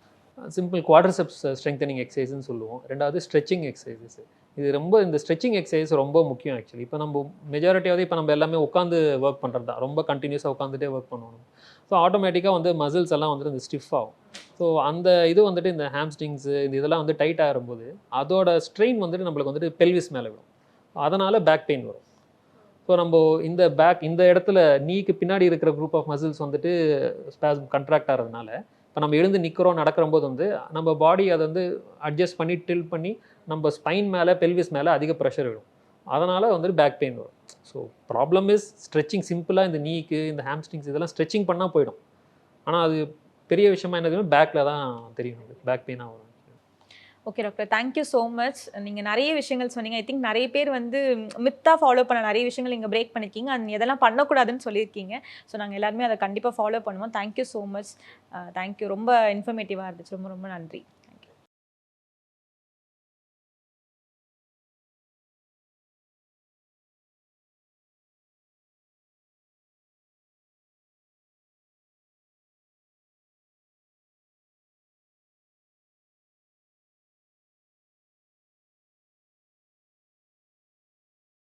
சிம்பிள் குவாட்ரிசெப்ஸ் ஸ்ட்ரெங்தனிங் எக்ஸசைஸ்ன்னு சொல்லுவோம். 2வது ஸ்ட்ரெச்சிங் எக்ஸசைசஸ். இது ரொம்ப இந்த ஸ்ட்ரெச்சிங் எக்ஸசைஸ் ரொம்ப முக்கியம் ஆக்சுவலி. இப்போ நம்ம மெஜாரிட்டியாவது இப்போ நம்ம எல்லாமே உட்காந்து ஒர்க் பண்ணுறது தான். ரொம்ப கண்டினியூஸாக உட்காந்துட்டே ஒர்க் பண்ணணும். ஸோ ஆட்டோமேட்டிக்காக வந்து மசில்ஸ் எல்லாம் வந்துட்டு இந்த ஸ்டிஃப் ஆகும். ஸோ அந்த இது வந்துட்டு இந்த ஹாம்ஸ்ட்ரிங்ஸு இதெல்லாம் வந்து டைட் ஆகும்போது அதோட ஸ்ட்ரெயின் வந்துட்டு நம்மளுக்கு வந்துட்டு பெல்விஸ் மேலே விடும். அதனால் பேக் பெயின் வரும். ஸோ நம்ம இந்த இடத்துல நீக்கு பின்னாடி இருக்கிற குரூப் ஆஃப் மசில்ஸ் வந்துட்டு ஸ்பாஸ்ம் கண்ட்ராக்ட் ஆகிறதுனால இப்போ நம்ம எழுந்து நிற்கிறோம் நடக்கிறம்போது வந்து நம்ம பாடி அதை வந்து அட்ஜஸ்ட் பண்ணி டில் பண்ணி நம்ம ஸ்பைன் மேலே பெல்விஸ் மேலே அதிக ப்ரெஷர் விடும். அதனால் வந்துட்டு பேக் பெயின் வரும். So problem is stretching. சிம்பிளாக இந்த நீக்கு இந்த ஹாம்ஸ்ட்ரிங்ஸ் இதெல்லாம் ஸ்ட்ரெச்சிங் பண்ணால் போயிடும். ஆனால் அது பெரிய விஷயமா என்னதுன்னா பேக்கில் தான் தெரியும், பேக் பெயினாக வரும். Okay doctor, thank you so much. நீங்கள் நிறைய விஷயங்கள் சொன்னீங்க. ஐ திங்க் நிறைய பேர் வந்து மித்தாக ஃபாலோ பண்ண நிறைய விஷயங்கள் நீங்கள் பிரேக் பண்ணியிருக்கீங்க. அது எதெல்லாம் பண்ணக்கூடாதுன்னு சொல்லியிருக்கீங்க. ஸோ நாங்கள் எல்லாருமே அதை கண்டிப்பாக ஃபாலோ பண்ணுவோம். Thank you so much. தேங்க்யூ. ரொம்ப இன்ஃபர்மேட்டிவாக இருந்துச்சு. ரொம்ப ரொம்ப நன்றி.